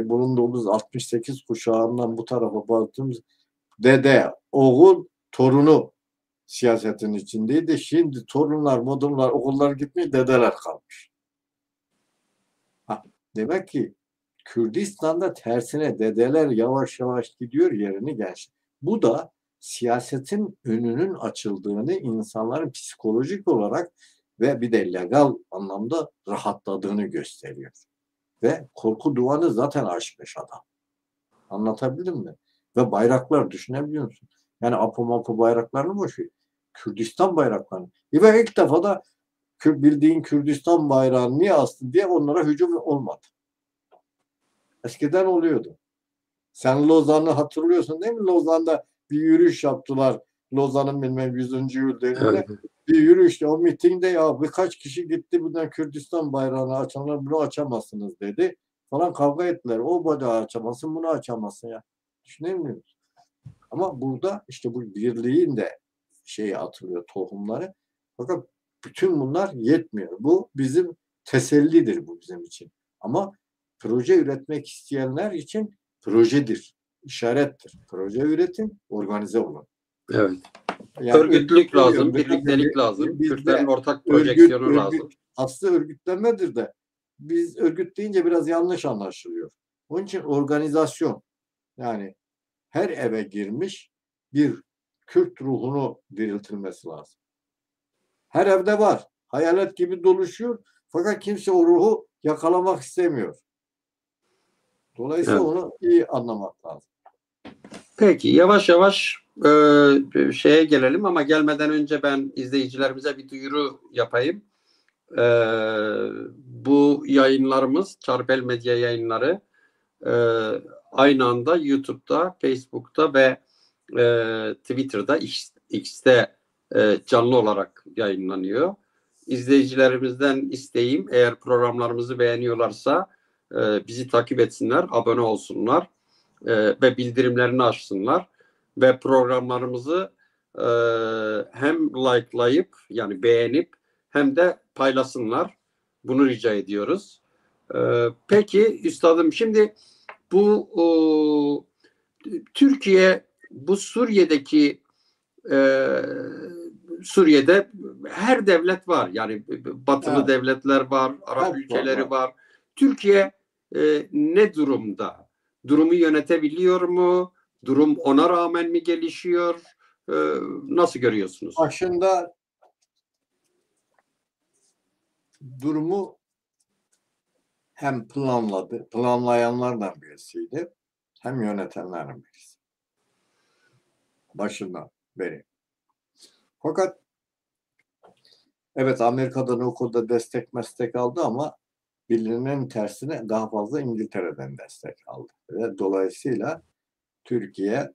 bulunduğumuz 68 kuşağından bu tarafa baktığımız dede, oğul, torunu siyasetin içindeydi. Şimdi torunlar, modunlar, okullar gitmiş, dedeler kalmış. Demek ki Kürdistan'da tersine dedeler yavaş yavaş gidiyor, yerini genç. Bu da siyasetin önünün açıldığını, insanların psikolojik olarak ve bir de legal anlamda rahatladığını gösteriyor. Ve korku duvarını zaten aşmış adam. Anlatabildim mi? Ve bayraklar, düşünebiliyor musun? Yani Apo bayraklarını boş ver. Kürdistan bayraklarını. Ve ilk defa da bildiğin Kürdistan bayrağını niye astın diye onlara hücum olmadı. Eskiden oluyordu. Sen Lozan'ı hatırlıyorsun değil mi? Lozan'da bir yürüyüş yaptılar. Lozan'ın bilmem 100. yıl dönümüne. Evet. Bir yürüyüşte, o mitingde ya birkaç kişi gitti, buradan Kürdistan bayrağını açanlar bunu açamazsınız dedi. Falan kavga ettiler. O bayrağı açamazsın, bunu açamazsın ya. Düşünemiyor musun? Ama burada işte bu birliğin de atılıyor, tohumları. Fakat bütün bunlar yetmiyor. Bu bizim tesellidir, bu bizim için. Ama proje üretmek isteyenler için projedir, işarettir. Proje üretin, organize olun. Evet. Yani Örgütlülük lazım, mesela birliktelik lazım, Kürtlerin bizde ortak projeksiyonu örgüt lazım. aslı örgütlenmedir de biz örgüt deyince biraz yanlış anlaşılıyor. Onun için organizasyon, yani her eve girmiş bir Kürt ruhunu diriltilmesi lazım. Her evde var. Hayalet gibi doluşuyor. Fakat kimse o ruhu yakalamak istemiyor. Dolayısıyla Evet. onu iyi anlamak lazım. Peki yavaş yavaş şeye gelelim ama gelmeden önce ben izleyicilerimize bir duyuru yapayım. Bu yayınlarımız, Çarpel Medya yayınları e, aynı anda YouTube'da, Facebook'ta ve Twitter'da, X'te canlı olarak yayınlanıyor. İzleyicilerimizden isteğim, eğer programlarımızı beğeniyorlarsa bizi takip etsinler, abone olsunlar ve bildirimlerini açsınlar ve programlarımızı hem likelayıp, yani beğenip, hem de paylaşsınlar. Bunu rica ediyoruz. Peki üstadım, şimdi bu Türkiye, bu Suriye'de her devlet var. Yani batılı Evet, devletler var, Arap hep var, ülkeleri var. var. Türkiye ne durumda? Durumu yönetebiliyor mu? Durum ona rağmen mi gelişiyor? E, Nasıl görüyorsunuz? Başında durumu hem planlayanlardan birisiydi, hem yönetenlerden birisi. Başından beri. Fakat evet, Amerika'dan o konuda destek aldı ama bilinenin tersine daha fazla İngiltere'den destek aldı. Ve dolayısıyla Türkiye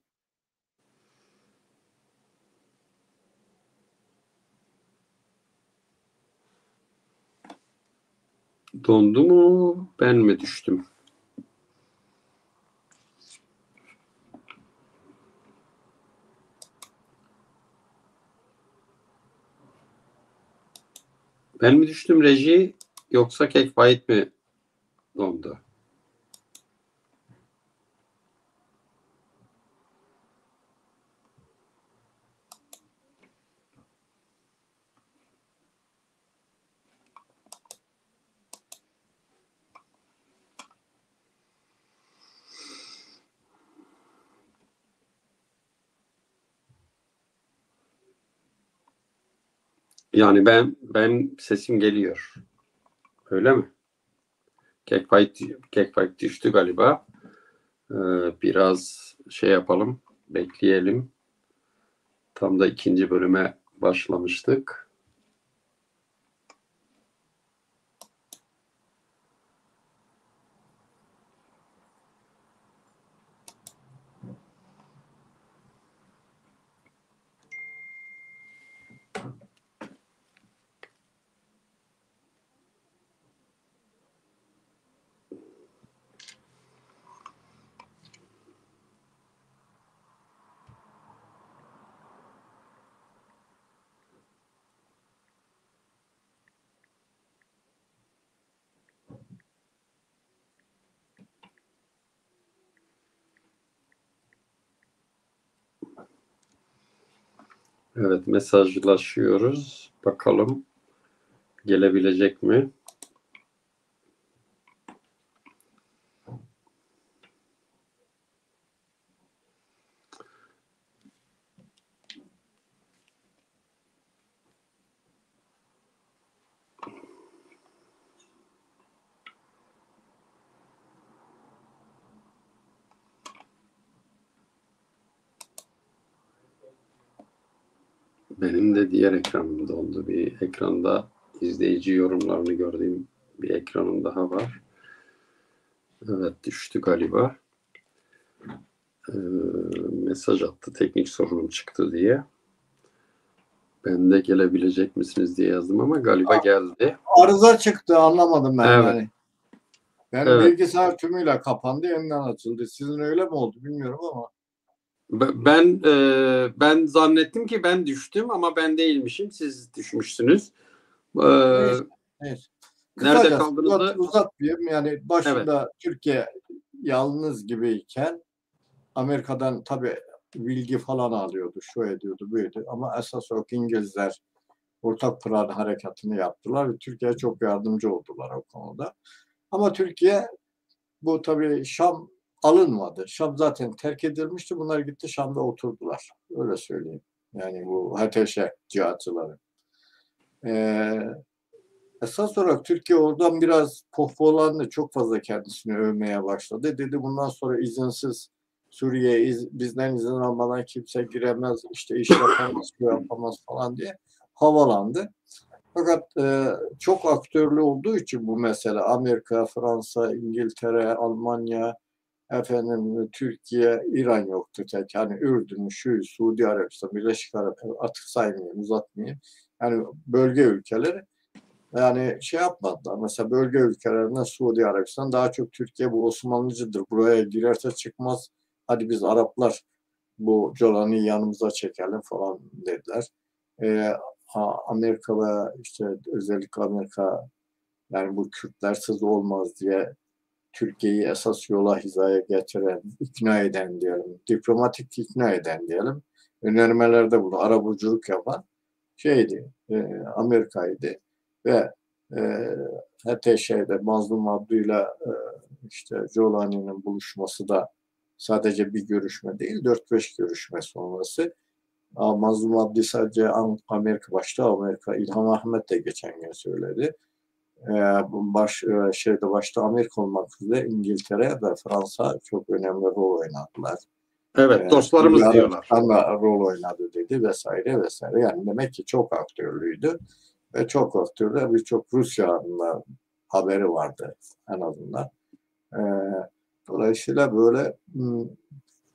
Dondu mu? Ben mi düştüm? Ben mi düştüm reji, yoksa Kekvayit mi dondu? Yani ben sesim geliyor. Öyle mi? Kekvayit düştü galiba. Biraz şey yapalım, bekleyelim. Tam da ikinci bölüme başlamıştık. Evet, mesajlaşıyoruz. Bakalım gelebilecek mi? Benim de diğer ekranım dondu. Bir ekranda izleyici yorumlarını gördüğüm bir ekranım daha var. Evet, düştü galiba. Mesaj attı, teknik sorunum çıktı diye. Ben de gelebilecek misiniz diye yazdım ama galiba geldi. arıza çıktı, anlamadım ben Evet. yani. Benim Evet. bilgisayar tümüyle kapandı, yeniden açıldı. Sizin öyle mi oldu bilmiyorum ama. Ben zannettim ki ben düştüm ama ben değilmişim. Siz düşmüşsünüz. Neyse, neyse. Nerede Kısacası kaldığınızı, uzatmayayım. Yani evet. başında Türkiye yalnız gibiyken Amerika'dan tabii bilgi falan alıyordu, şu ediyordu, bu ediyordu. Ama esas olarak İngilizler ortak plan harekatını yaptılar ve Türkiye'ye çok yardımcı oldular o konuda. Ama Türkiye, bu tabii Şam alınmadı. Şam zaten terk edilmişti. Bunlar gitti Şam'da oturdular. Öyle söyleyeyim. Yani bu HTŞ cihatçıları. Ee, Esas olarak Türkiye oradan biraz pohpohlandı. Çok fazla kendisini övmeye başladı. Dedi bundan sonra izinsiz Suriye'ye bizden izin almadan kimse giremez, işte iş yapamaz, şu yapamaz falan diye havalandı. Fakat çok aktörlü olduğu için bu mesele Amerika, Fransa, İngiltere, Almanya, efendim Türkiye, İran yoktu tek. Yani Ürdün, şu Suudi Arabistan, Birleşik Arap, artık saymayayım, uzatmayayım. Yani bölge ülkeleri yani şey yapmadılar. Mesela bölge ülkelerinden Suudi Arabistan daha çok Türkiye bu Osmanlıcıdır. Buraya girerse çıkmaz. Hadi biz Araplar bu Colan'ı yanımıza çekelim falan dediler. Ee, Amerika ve işte özellikle Amerika, yani bu Kürtlersiz olmaz diye Türkiye'yi esas yola hizaya getiren, ikna eden diyelim, diplomatik ikna eden diyelim, önermelerde bunu arabuluculuk yapan şeydi, Amerika'ydı ve hatta şeyde Mazlum Abdu'yla işte Jolani'nin buluşması da sadece bir görüşme değil, 4-5 görüşme sonrası. Mazlum Abdi sadece Amerika başta, Amerika, İlham Ahmet de geçen gün söyledi. Başta Amerika olmak üzere İngiltere ve Fransa çok önemli rol oynadılar. Evet, dostlarımız diyorlar. Arabistan rol oynadı dedi vesaire vesaire. Yani demek ki çok aktörlüydü ve çok aktörlü birçok Rusya'nın haberi vardı en azından. E, Dolayısıyla böyle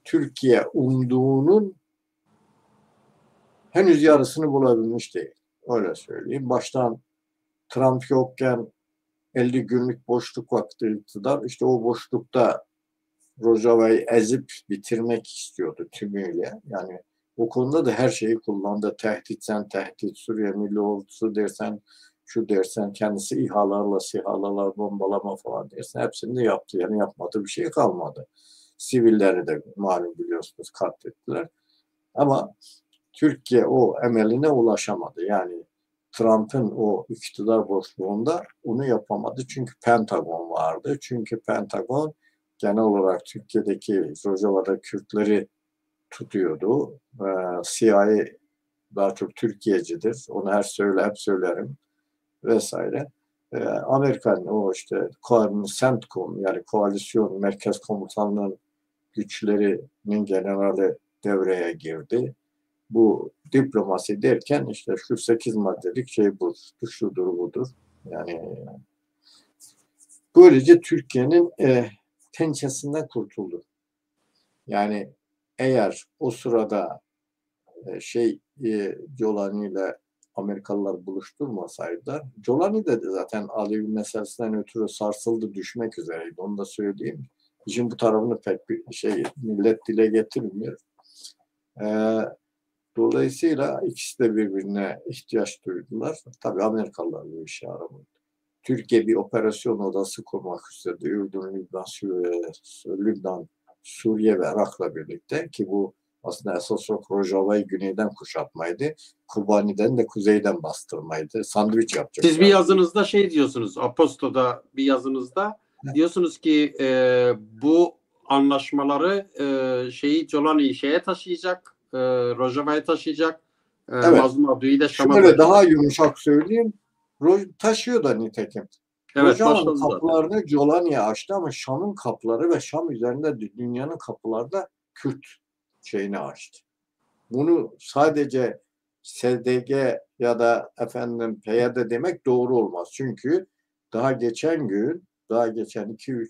Türkiye umduğunun henüz yarısını bulabilmiş değil. Öyle söyleyeyim. Baştan Trump yokken 50 günlük boşluk vakti iktidar. İşte o boşlukta Rojava'yı ezip bitirmek istiyordu tümüyle. Yani o konuda da her şeyi kullandı. Tehditsen tehdit, Suriye Milli Ordusu dersen, şu dersen, kendisi İHA'larla, SİHA'larla bombalama falan dersen hepsini de yaptı. Yani yapmadığı bir şey kalmadı. Sivilleri de malum biliyorsunuz katlettiler. Ama Türkiye o emeline ulaşamadı. Yani Trump'ın o iktidar boşluğunda onu yapamadı. Çünkü Pentagon vardı. Çünkü Pentagon genel olarak Türkiye'deki Rojava'da Kürtleri tutuyordu. CIA daha çok Türkiye'cidir. Onu hep söylerim vesaire. Amerikan o işte CENTCOM yani Koalisyon Merkez Komutanlığı'nın güçlerinin generali devreye girdi. Bu diplomasi derken işte şu 8 maddelik şey bu, şudur budur. Yani böylece Türkiye'nin pençesinden kurtuldu. Yani eğer o sırada Jolani ile Amerikalılar buluşturmasaydı, Jolani de zaten Alevi meselesinden ötürü sarsıldı, düşmek üzereydi. Onu da söyleyeyim. İşin bu tarafını pek bir millet dile getirmiyor. Dolayısıyla ikisi de birbirine ihtiyaç duydular. Tabii Amerikalılar bu işi aramadı. Türkiye bir operasyon odası kurmak istedi. Ürdün, Lübnan, Suriye ve Irak'la birlikte ki bu aslında esas olarak Rojava'yı güneyden kuşatmaydı. Kobani'den de kuzeyden bastırmaydı. Sandviç yapacaklar. Siz bir yazınızda diyorsunuz, Aposto'da bir yazınızda diyorsunuz ki bu anlaşmaları Jolani taşıyacak, Rojava'ya taşıyacak, evet. Mazlum Abdu'yu da Şam'a Şöyle taşıyacak. daha yumuşak söyleyeyim. Taşıyor da nitekim. Evet, Rojava'nın kapılarını Jolani'ye açtı ama Şam'ın kapıları ve Şam üzerinde dünyanın kapıları da Kürt açtı. Bunu sadece SDG ya da PYD demek doğru olmaz. Çünkü daha geçen 2-3-4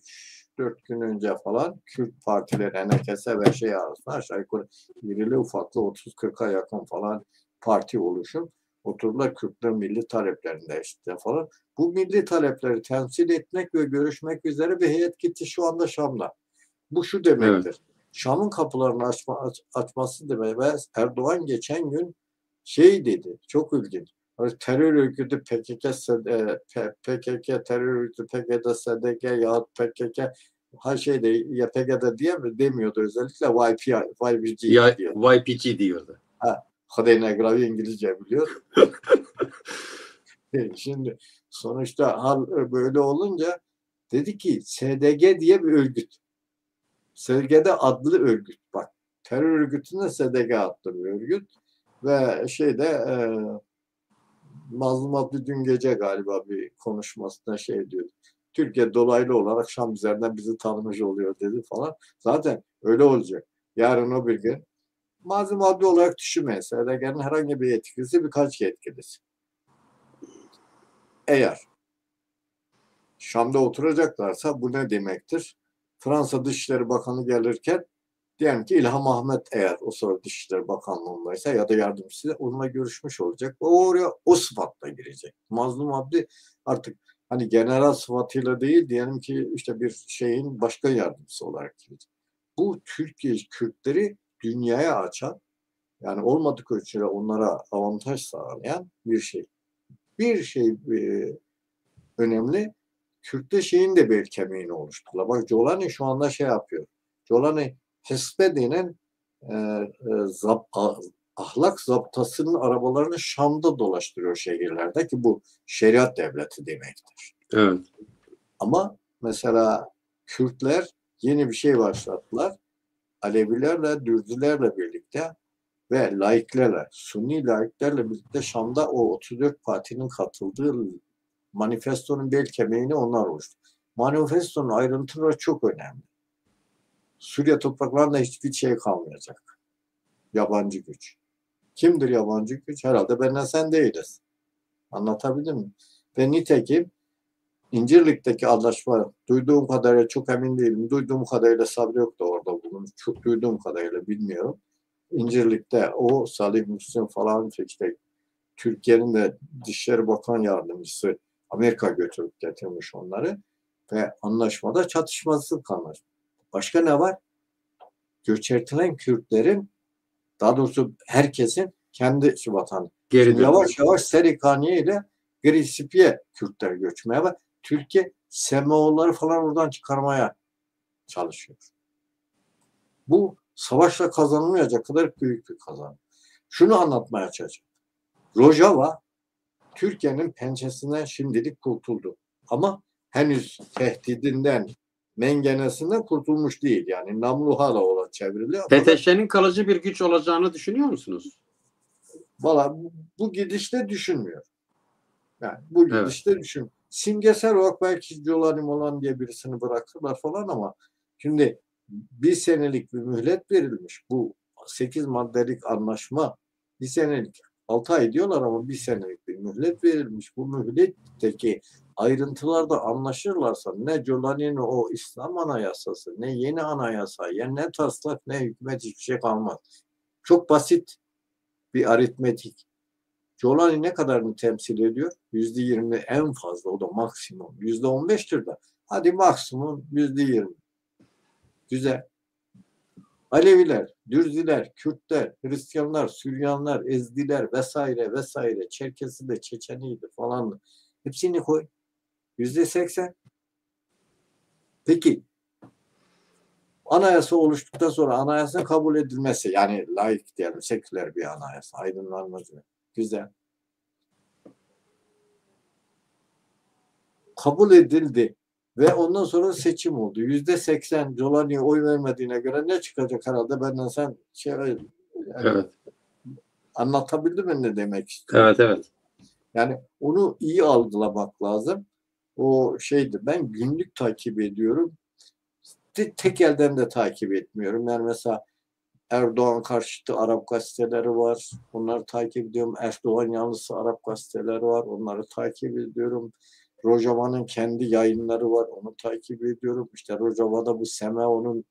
gün önce falan Kürt partileri NKS ve arasında aşağı yukarı irili ufaklı 30-40'a yakın falan parti oluşum oturdular Kürtlerin milli taleplerinde işte falan. Bu milli talepleri temsil etmek ve görüşmek üzere bir heyet gitti şu anda Şam'da. Bu şu demektir. Evet. Şam'ın kapılarını açması demek ve Erdoğan geçen gün dedi. Çok ilginç. Terör örgütü PKK terör örgütü PKK SDG ya PKK her şeyde ya PKK diye mi demiyordu özellikle YPG diyordu. YPG diyordu. Hadi Negravi İngilizce biliyor. Şimdi sonuçta hal böyle olunca dedi ki SDG diye bir örgüt. SDG adlı örgüt. Bak terör örgütünde SDG adlı bir örgüt ve Mazlum Abdi dün gece galiba bir konuşmasında diyordu. Türkiye dolaylı olarak Şam üzerinden bizi tanımış oluyor dedi falan. Zaten öyle olacak. Yarın o bir gün Mazlum Abdi olarak düşünmeyin. SDG'nin herhangi bir yetkilisi birkaç yetkilisi. Eğer Şam'da oturacaklarsa bu ne demektir? Fransa Dışişleri Bakanı gelirken diyelim ki İlham Ahmet eğer o sırada Dışişleri Bakanlığı'ndaysa ya da yardımcısı onunla görüşmüş olacak. O oraya o sıfatla girecek. Mazlum Abdi artık hani general sıfatıyla değil diyelim ki işte bir başkan yardımcısı olarak girecek. Bu Türkiye Kürtleri dünyaya açan yani olmadık ölçüde onlara avantaj sağlayan bir şey. Önemli. Kürt'te de bel kemiğini oluşturdular. Bak Jolani şu anda yapıyor. Jolani Hespe denen ahlak zaptasının arabalarını Şam'da dolaştırıyor şehirlerde ki bu şeriat devleti demektir. Evet. Ama mesela Kürtler yeni bir şey başlattılar. Alevilerle, Dürdülerle birlikte ve laiklerle, Sunni laiklerle birlikte Şam'da o 34 partinin katıldığı manifestonun bel kemiğini onlar oluştu. Manifestonun ayrıntıları çok önemli. Suriye topraklarında hiçbir şey kalmayacak. Yabancı güç. Kimdir yabancı güç? Herhalde benle sen değiliz. Anlatabildim mi? Ve nitekim İncirlik'teki anlaşma duyduğum kadarıyla çok emin değilim. Duyduğum kadarıyla Sabri yok da orada bulunmuş. Çok duyduğum kadarıyla bilmiyorum. İncirlik'te o Salih Müslim falan işte Türkiye'nin de Dışişleri Bakan Yardımcısı Amerika götürüp getirmiş onları ve anlaşmada çatışmazlık anlaşma. Başka ne var? Göçertilen Kürtlerin, daha doğrusu herkesin kendi vatanı. Geri Şimdi dönüyor. yavaş yavaş Serikaniye ile Grisip'e Kürtler göçmeye var. Türkiye Semeoğulları falan oradan çıkarmaya çalışıyor. Bu savaşla kazanılmayacak kadar büyük bir kazanım. Şunu anlatmaya çalışıyorum. Rojava Türkiye'nin pençesinden şimdilik kurtuldu. Ama henüz tehdidinden, mengenesinden kurtulmuş değil. Yani namlu hala ola çevriliyor. PTŞ'nin kalıcı bir güç olacağını düşünüyor musunuz? Valla bu gidişte düşünmüyor. Yani bu Evet. gidişte düşün. Simgesel olarak belki Jolanim olan diye birisini bırakırlar falan ama şimdi bir senelik bir mühlet verilmiş. Bu 8 maddelik anlaşma bir senelik 6 ay diyorlar ama bir senelik bir mühlet verilmiş. Bu mühletteki ayrıntılarda anlaşırlarsa ne Jolanin o İslam anayasası, ne yeni anayasa, ya ne taslak, ne hükümet hiçbir şey kalmaz. Çok basit bir aritmetik. Jolani ne kadarını temsil ediyor? %20 en fazla, o da maksimum. %15'tir de. Hadi maksimum %20. Güzel. Aleviler, Dürziler, Kürtler, Hristiyanlar, Süryanlar, Ezdiler vesaire vesaire, Çerkesi de Çeçeniydi falan. Hepsini koy. %80. Peki anayasa oluştuktan sonra anayasa kabul edilmesi, yani laik diyelim, seküler bir anayasa, aydınlanmacı. Güzel. Kabul edildi ve ondan sonra seçim oldu. %80 Jolani'ye oy vermediğine göre ne çıkacak herhalde, benden sen yani Evet. anlatabildim mi ne demek istiyorum? Evet, evet. Yani onu iyi algılamak lazım. O şeydi, ben günlük takip ediyorum. Tek elden de takip etmiyorum. Yani mesela Erdoğan karşıtı Arap gazeteleri var. Onları takip ediyorum. Erdoğan yanlısı Arap gazeteleri var. Onları takip ediyorum. Rojava'nın kendi yayınları var. Onu takip ediyorum. İşte Rojava'da bu Semeo'nun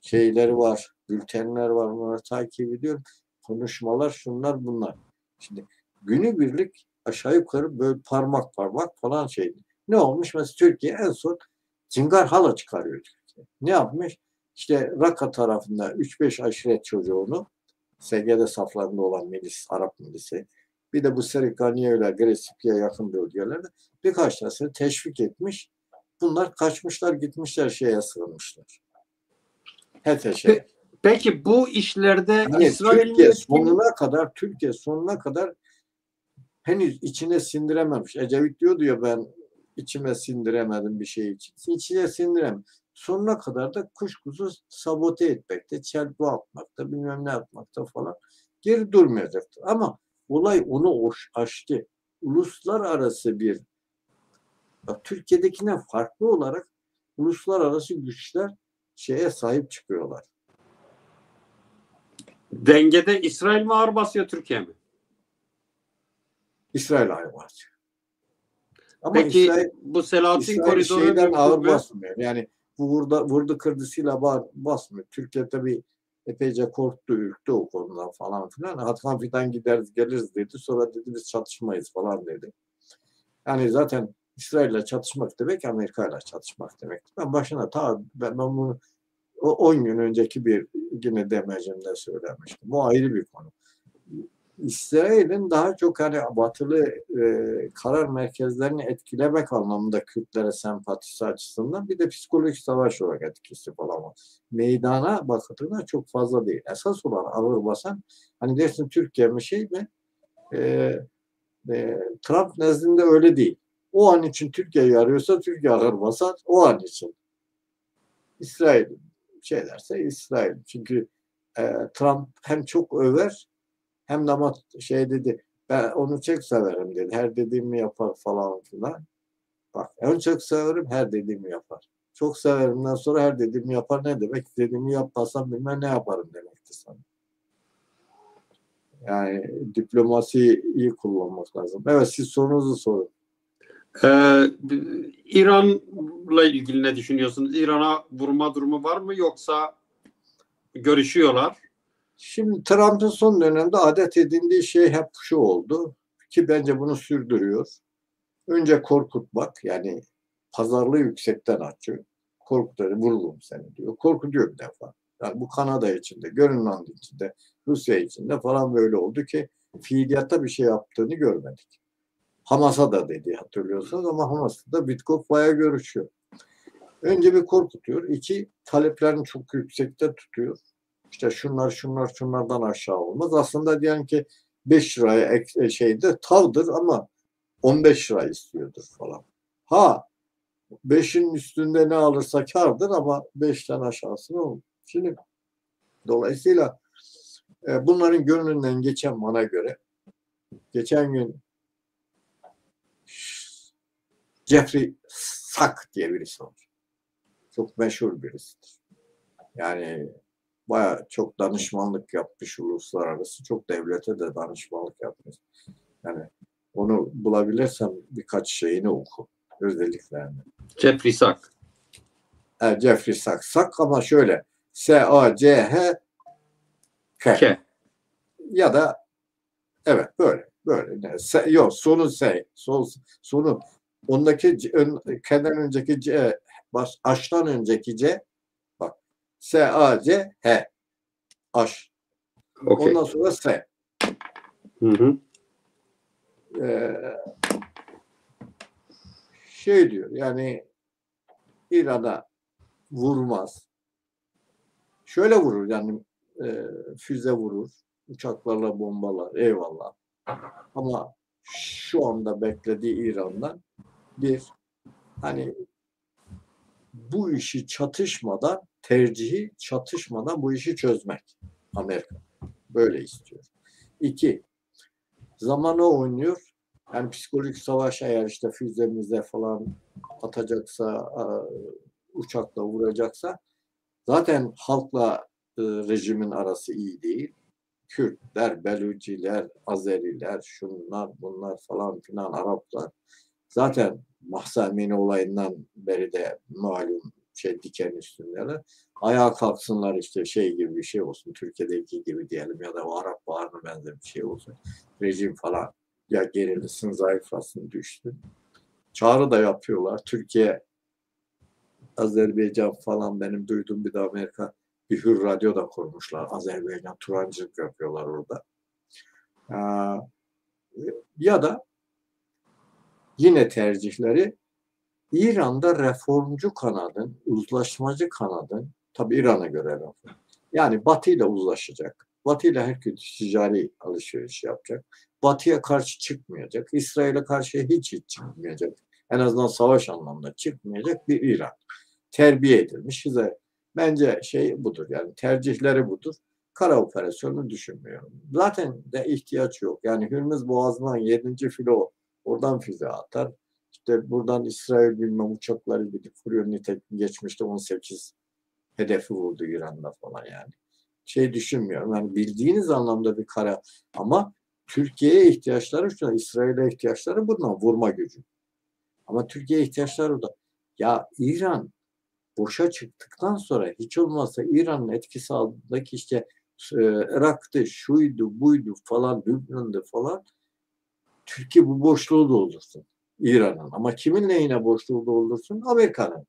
şeyleri var. Bültenler var. Onları takip ediyorum. Konuşmalar, şunlar bunlar. Şimdi günübirlik aşağı yukarı böyle parmak parmak falan şeydi. Ne olmuş? Mesela Türkiye en son Cingar Hala çıkarıyor Türkiye. Ne yapmış? İşte Raqqa tarafında 3-5 aşiret çocuğunu, SGD saflarında olan milis, Arap milisi, bir de bu Serikaniye ile Gresip'e yakın bölgelerde birkaç tanesini teşvik etmiş. Bunlar kaçmışlar, gitmişler, şeye sığınmışlar. HTŞ'ye. Peki bu işlerde Yani İsrail mi etkin? Türkiye sonuna kadar henüz içine sindirememiş. Ecevit diyordu ya, ben içime sindiremedim bir şey için. İçine sindiremedim. Sonuna kadar da kuşkusuz sabote etmekte, çelme atmakta, bilmem ne yapmakta falan geri durmayacaktır. Ama olay onu aştı. Uluslararası bir, bak, Türkiye'dekine farklı olarak uluslararası güçler şeye sahip çıkıyorlar. Dengede İsrail mi ağır basıyor, Türkiye mi? İsrail ağır basıyor. Ama Peki bu Selahattin İsrail koridoru şeyden mümkün ağır mü? basmıyor. Yani bu vurdu kırdısıyla basmıyor. Türkiye tabii epeyce korktu, ürktü o konudan falan filan. Hatkan filan gideriz geliriz dedi. Sonra dedi biz çatışmayız falan dedi. Yani zaten İsrail'le çatışmak demek Amerika'yla çatışmak demek. Ben bunu 10 gün önceki bir yine demecimde söylemiştim. Bu ayrı bir konu. İsrail'in daha çok hani batılı karar merkezlerini etkilemek anlamında Kürtlere sempatisi açısından, bir de psikolojik savaş olarak etkisi falan var. Meydana bakıldığında çok fazla değil. Esas olan ağır basan, hani dersin Türkiye mi şey mi, Trump nezdinde öyle değil. O an için Türkiye'yi arıyorsa Türkiye ağır basar. O an için İsrail şey derse İsrail. Çünkü Trump hem çok över hem de ama şey dedi, ben onu çok severim dedi. Her dediğimi yapar falan filan. Bak, en çok severim, her dediğimi yapar. Çok severimden sonra her dediğimi yapar ne demek? Dediğimi yapmasam bilmem ne yaparım demektir sana. Yani diplomasiyi iyi kullanmak lazım. Evet, siz sorunuzu sorun. İran'la ilgili ne düşünüyorsunuz? İran'a vurma durumu var mı yoksa görüşüyorlar? Şimdi Trump'ın son dönemde adet edindiği şey hep şu oldu ki bence bunu sürdürüyor. Önce korkutmak, yani pazarlığı yüksekten açıyor. Korkutuyor, vururum seni diyor. Korkutuyor bir defa. Yani bu Kanada içinde, Grönland içinde, Rusya içinde falan böyle oldu ki fiiliyatta bir şey yaptığını görmedik. Hamas'a da dedi hatırlıyorsunuz ama Hamas'ta da Witkoff bayağı görüşüyor. Önce bir korkutuyor. İki, taleplerini çok yüksekte tutuyor. İşte şunlardan aşağı olmaz. Aslında diyelim ki 5 liraya şeyde tavdır ama 15 lira istiyordur falan. Ha, 5'in üstünde ne alırsa kârdır ama 5'ten aşağısını olmaz. Şimdi dolayısıyla bunların gönlünden geçen bana göre geçen gün Jeffrey Sachs diye birisi var. Çok meşhur birisidir. Yani bayağı çok danışmanlık yapmış uluslararası. Çok devlete de danışmanlık yapmış. Yani onu bulabilirsem birkaç şeyini oku. Özelliklerini. Jeffrey Sachs. Jeffrey Sachs. Sachs ama şöyle S-A-C-H-K K. ya da evet böyle. Yok sonu sonu ondaki K'den önceki C H'tan önceki C bak S-A-C-H H. Okay. Ondan sonra S. Hı hı. Şey diyor yani İran'a vurmaz. Şöyle vurur yani füze vurur. Uçaklarla bombalar. Eyvallah. Ama şu anda beklediği İran'dan bir hani bu işi çatışmadan tercihi çatışmadan bu işi çözmek. Amerika böyle istiyor. İki, zamanı oynuyor. Yani psikolojik savaş eğer işte füzemize falan atacaksa, uçakla vuracaksa zaten halkla rejimin arası iyi değil. Kürtler, Beluciler, Azeriler, şunlar, bunlar falan filan Araplar. Zaten Mahsa Amini olayından beri de malum diken üstündeler. Ayağa kalksınlar işte şey gibi bir şey olsun. Türkiye'deki gibi diyelim ya da o Arap Baharı'na benzer bir şey olsun. Rejim falan ya gerilsin, zayıflasın, düşsün. Çağrı da yapıyorlar. Türkiye, Azerbaycan falan benim duyduğum bir de Amerika bir hür radyo da kurmuşlar. Azerbaycan Turancılık yapıyorlar orada. Ya da yine tercihleri İran'da reformcu kanadın, uzlaşmacı kanadın, tabii İran'a göre reform. Yani Batı ile uzlaşacak. Batı ile herkes ticari alışveriş yapacak. Batı'ya karşı çıkmayacak. İsrail'e karşı hiç çıkmayacak. En azından savaş anlamında çıkmayacak bir İran. Terbiye edilmiş. Bence şey budur yani tercihleri budur. Kara operasyonu düşünmüyorum. Zaten de ihtiyaç yok. Yani Hürmüz Boğazı'ndan 7. filo oradan füze atar. İşte buradan İsrail bilmem uçakları gidip vuruyor. Nitekim geçmişte 18 hedefi vurdu İran'da falan yani. Şey düşünmüyorum. Yani bildiğiniz anlamda bir kara ama Türkiye'ye ihtiyaçları şu, İsrail'e ihtiyaçları bundan vurma gücü. Ama Türkiye'ye ihtiyaçları o da. Ya İran boşa çıktıktan sonra hiç olmazsa İran'ın etkisi altındaki işte Irak'tı, şuydu, buydu falan, Lübnan'dı falan. Türkiye bu boşluğu doldursun. İran'ın. Ama kimin lehine boşluğu doldursun? Amerika'nın.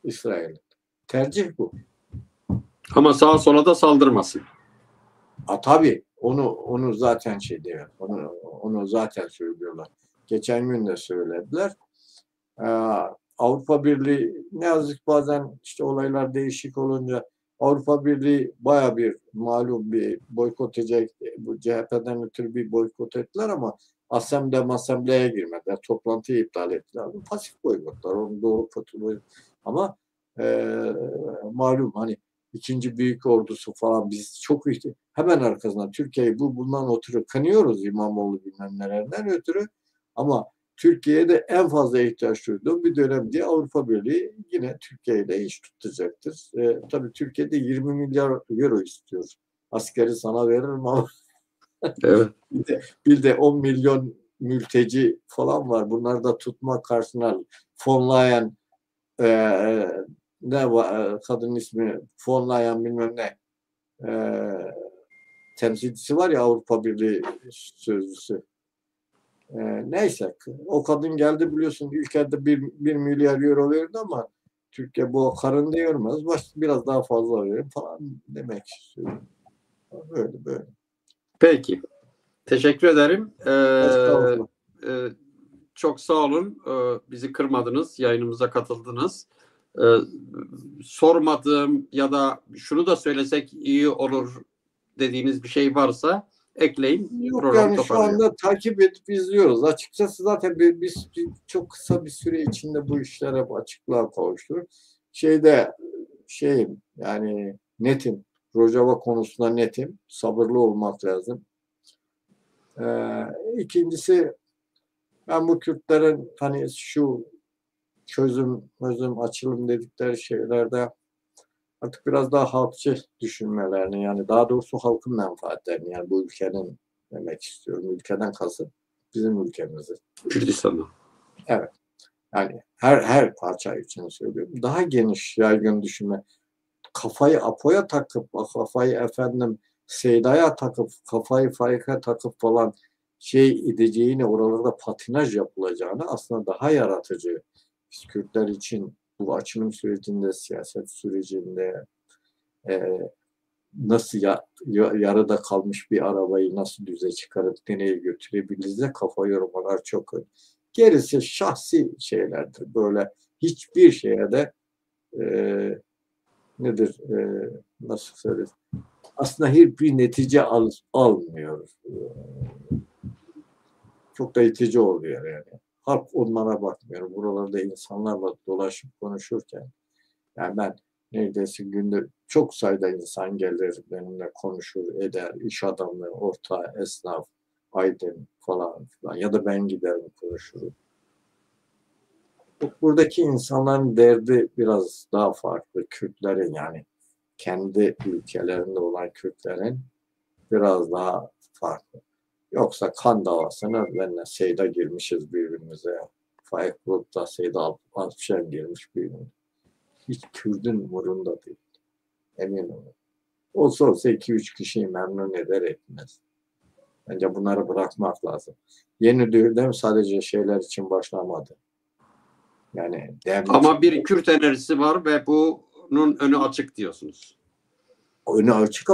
İsrail'in. Tercih bu. Ama sağa sola da saldırmasın. Tabii onu zaten şey diyor. Onu zaten söylüyorlar. Geçen gün de söylediler. Avrupa Birliği ne yazık bazen işte olaylar değişik olunca Avrupa Birliği baya bir malum bir boykot edecek. Bu CHP'den ötürü bir boykot ettiler ama asembleye girmediler. Toplantıyı iptal ettiler. Pasif boykotlar. Onun doğru katılıyor. Ama malum hani ikinci büyük ordusu falan biz çok hemen arkasından Türkiye'yi bundan ötürü kınıyoruz İmamoğlu bilmem nelerden ötürü ama Türkiye'de en fazla ihtiyaç duyduğu bir dönem diye Avrupa Birliği yine Türkiye ile iş tutacaktır. Tabii Türkiye'de 20 milyar euro istiyor. Askeri sana veririm ama Evet. bir de 10 milyon mülteci falan var. Bunları da tutmak karşısına von Leyen ne var, kadın ismi von Leyen bilmem ne temsilcisi var ya, Avrupa Birliği sözcüsü. Neyse, o kadın geldi, biliyorsun, ülkede 1 milyar euro verdi ama Türkiye bu karın diyormaz. Biraz daha fazla verir falan demek istiyorum. Böyle. Peki. Teşekkür ederim. Estağfurullah. Çok sağ olun. Bizi kırmadınız. Yayınımıza katıldınız. Sormadığım ya da şunu da söylesek iyi olur dediğiniz bir şey varsa ekleyin. Yok Programı yani şu toparlayalım. anda takip edip izliyoruz. Açıkçası zaten biz çok kısa bir süre içinde bu işlere açıklığa kavuşturur. Yani netim. Rojava konusunda netim. Sabırlı olmak lazım. İkincisi, ben bu Kürtlerin hani şu çözüm açılım dedikleri şeylerde artık biraz daha halkçı düşünmelerini, yani daha doğrusu halkın menfaatlerini, yani bu ülkenin demek istiyorum. Ülkeden kasıt bizim ülkemizi. Kürdistan'da. Evet. Yani her parça için söylüyorum. Daha geniş, yaygın düşünme. Kafayı Apo'ya takıp, kafayı efendim Seyda'ya takıp, kafayı Faik'e takıp falan şey edeceğini, oralarda patinaj yapılacağını, aslında daha yaratıcı, biz Kürtler için bu açılım sürecinde, siyaset sürecinde nasıl yarıda kalmış bir arabayı nasıl düze çıkarıp nereye götürebiliriz de kafa yormalar çok önemli. Gerisi şahsi şeylerdir. Böyle hiçbir şeye de nasıl söyleyeyim? Aslında hiçbir netice almıyoruz. Çok da itici oluyor yani. Halk onlara bakmıyor. Buralarda insanlarla dolaşıp konuşurken, yani ben neredeyse günde çok sayıda insan gelir benimle konuşur, eder, iş adamı, orta, esnaf, aydın falan filan, ya da ben giderim konuşurum. Buradaki insanların derdi biraz daha farklı. Kürtlerin, yani kendi ülkelerinde olan Kürtlerin biraz daha farklı. Yoksa kan davasına benimle Seyda girmişiz birbirimize. Faik Bulut'ta Seyda Alpşen girmiş birbirimize. Hiç Kürt'ün umurunda değil. Emin olun. Olsa 2-3 kişiyi memnun eder etmez. Bence bunları bırakmak lazım. Yeni düğüm sadece şeyler için başlamadı. Yani değerli Ama bir Kürt enerjisi var ve bunun önü açık diyorsunuz. önü açık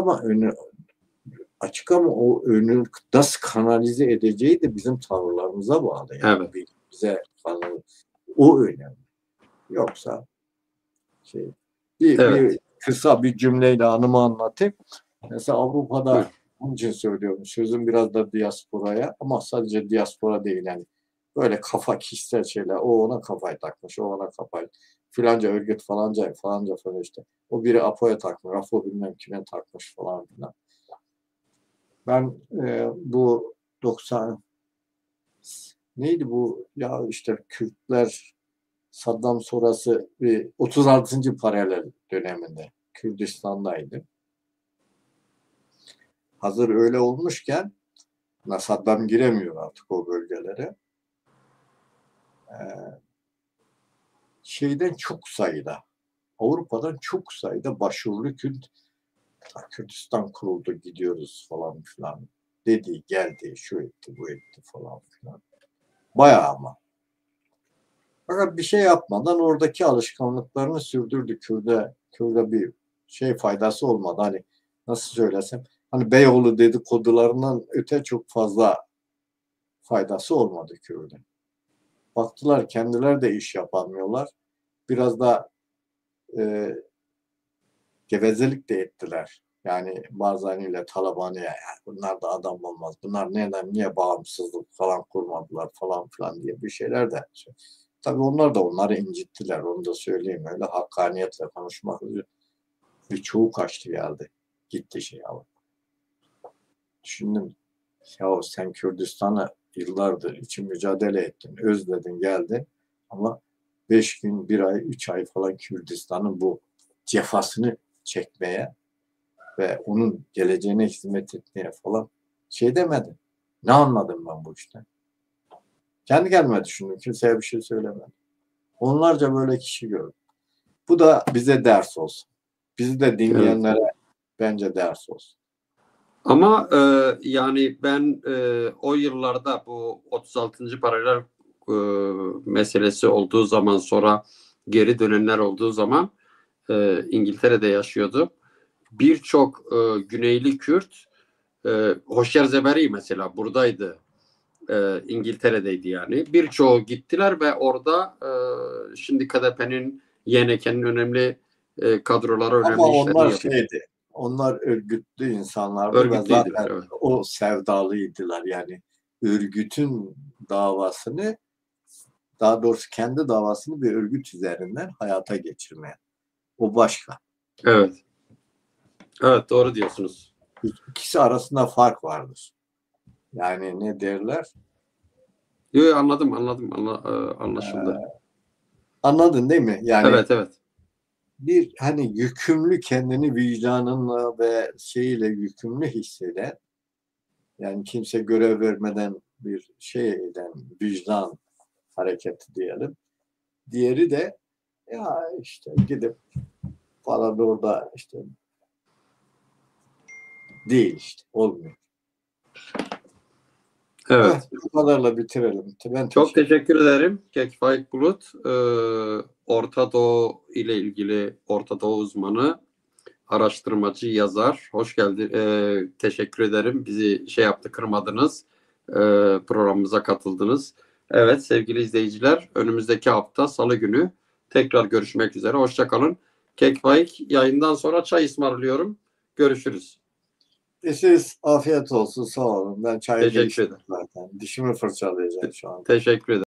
ama o önü nasıl kanalize edeceği de bizim tavırlarımıza bağlı. Yani Evet. bize o önemli. Yoksa bir kısa bir cümleyle anımı anlatayım. Mesela Avrupa'da, Buyurun. onun için söylüyorum, sözüm biraz da diasporaya, ama sadece diaspora değil, yani böyle kafa kişisel şeyler. O ona kafayı takmış, o ona kafayı. Filanca örgüt falanca falan işte. O biri Apo'ya takmış, Apo bilmem kime takmış falan filan. Ben bu 90 neydi bu ya, işte Kürtler Saddam sonrası bir 36. paralel döneminde Kürdistan'daydım. Hazır öyle olmuşken, Saddam giremiyor artık o bölgelere. Şeyden çok sayıda, Avrupa'dan çok sayıda başvurulu Kürdistan kuruldu, gidiyoruz falan filan dedi, geldi, şu etti, bu etti falan filan. Bayağı ama. Fakat bir şey yapmadan oradaki alışkanlıklarını sürdürdü. Kürt'e bir şey faydası olmadı. Hani nasıl söylesem, hani Beyoğlu dedikodularından öte çok fazla faydası olmadı Kürt'e. Baktılar kendileri de iş yapamıyorlar. Biraz da gevezelik de ettiler. Yani bazılarıyla Taliban'ya, yani bunlar da adam olmaz, bunlar niye bağımsızlık falan kurmadılar falan filan diye bir şeyler de. Tabii onlar da onları incittiler, onu da söyleyeyim, öyle hakkaniyetle konuşmak üzere. Birçoğu kaçtı geldi. Gitti şey alıp. Düşündüm, ya sen Kürdistan'a yıllardır için mücadele ettin, özledin, geldin ama 5 gün, 1 ay, 3 ay falan Kürdistan'ın bu cefasını çekmeye ve onun geleceğine hizmet etmeye falan şey demedin. Ne anladım ben bu işten? Kendi kendime düşündüm. Kimseye bir şey söylemedim. Onlarca böyle kişi gördüm. Bu da bize ders olsun. Bizi de dinleyenlere bence ders olsun. Ama yani ben o yıllarda bu 36. paralel meselesi olduğu zaman, sonra geri dönenler olduğu zaman İngiltere'de yaşıyordum. Birçok Güneyli Kürt, Hoşyer Zeberi mesela buradaydı. İngiltere'deydi yani. Birçoğu gittiler ve orada şimdi KDP'nin, YNK'nin önemli kadroları, önemli Ama işleri onlar yapıyor. şeydi. Onlar örgütlü insanlardı ve Örgütlüydüler, zaten evet. o sevdalıydılar. Yani örgütün davasını, daha doğrusu kendi davasını bir örgüt üzerinden hayata geçirmeye. O başka. Evet. Evet, doğru diyorsunuz. İkisi arasında fark vardır. Yani ne derler? Yo, anladım, anlaşıldı. Anladın değil mi? Yani Evet, evet. bir hani yükümlü, kendini vicdanınla ve şeyle yükümlü hisseden, yani kimse görev vermeden bir şeyden vicdan hareketi diyelim. Diğeri de ya işte gidip falan orada işte değil, işte olmuyor. Evet. Evet, bu kadarla bitirelim. Ben Çok teşekkür teşekkür ederim. Faik Bulut, Orta Doğu ile ilgili Orta Doğu uzmanı, araştırmacı, yazar. Hoş geldin. Teşekkür ederim. Bizi kırmadınız. Programımıza katıldınız. Evet sevgili izleyiciler, önümüzdeki hafta Salı günü tekrar görüşmek üzere. Hoşça kalın. Faik, yayından sonra çay ısmarlıyorum. Görüşürüz. Siz afiyet olsun, sağ olun. Ben çayı da Teşekkür içtim ederim. zaten. Dişimi fırçalayacağım şu an. Teşekkür ederim.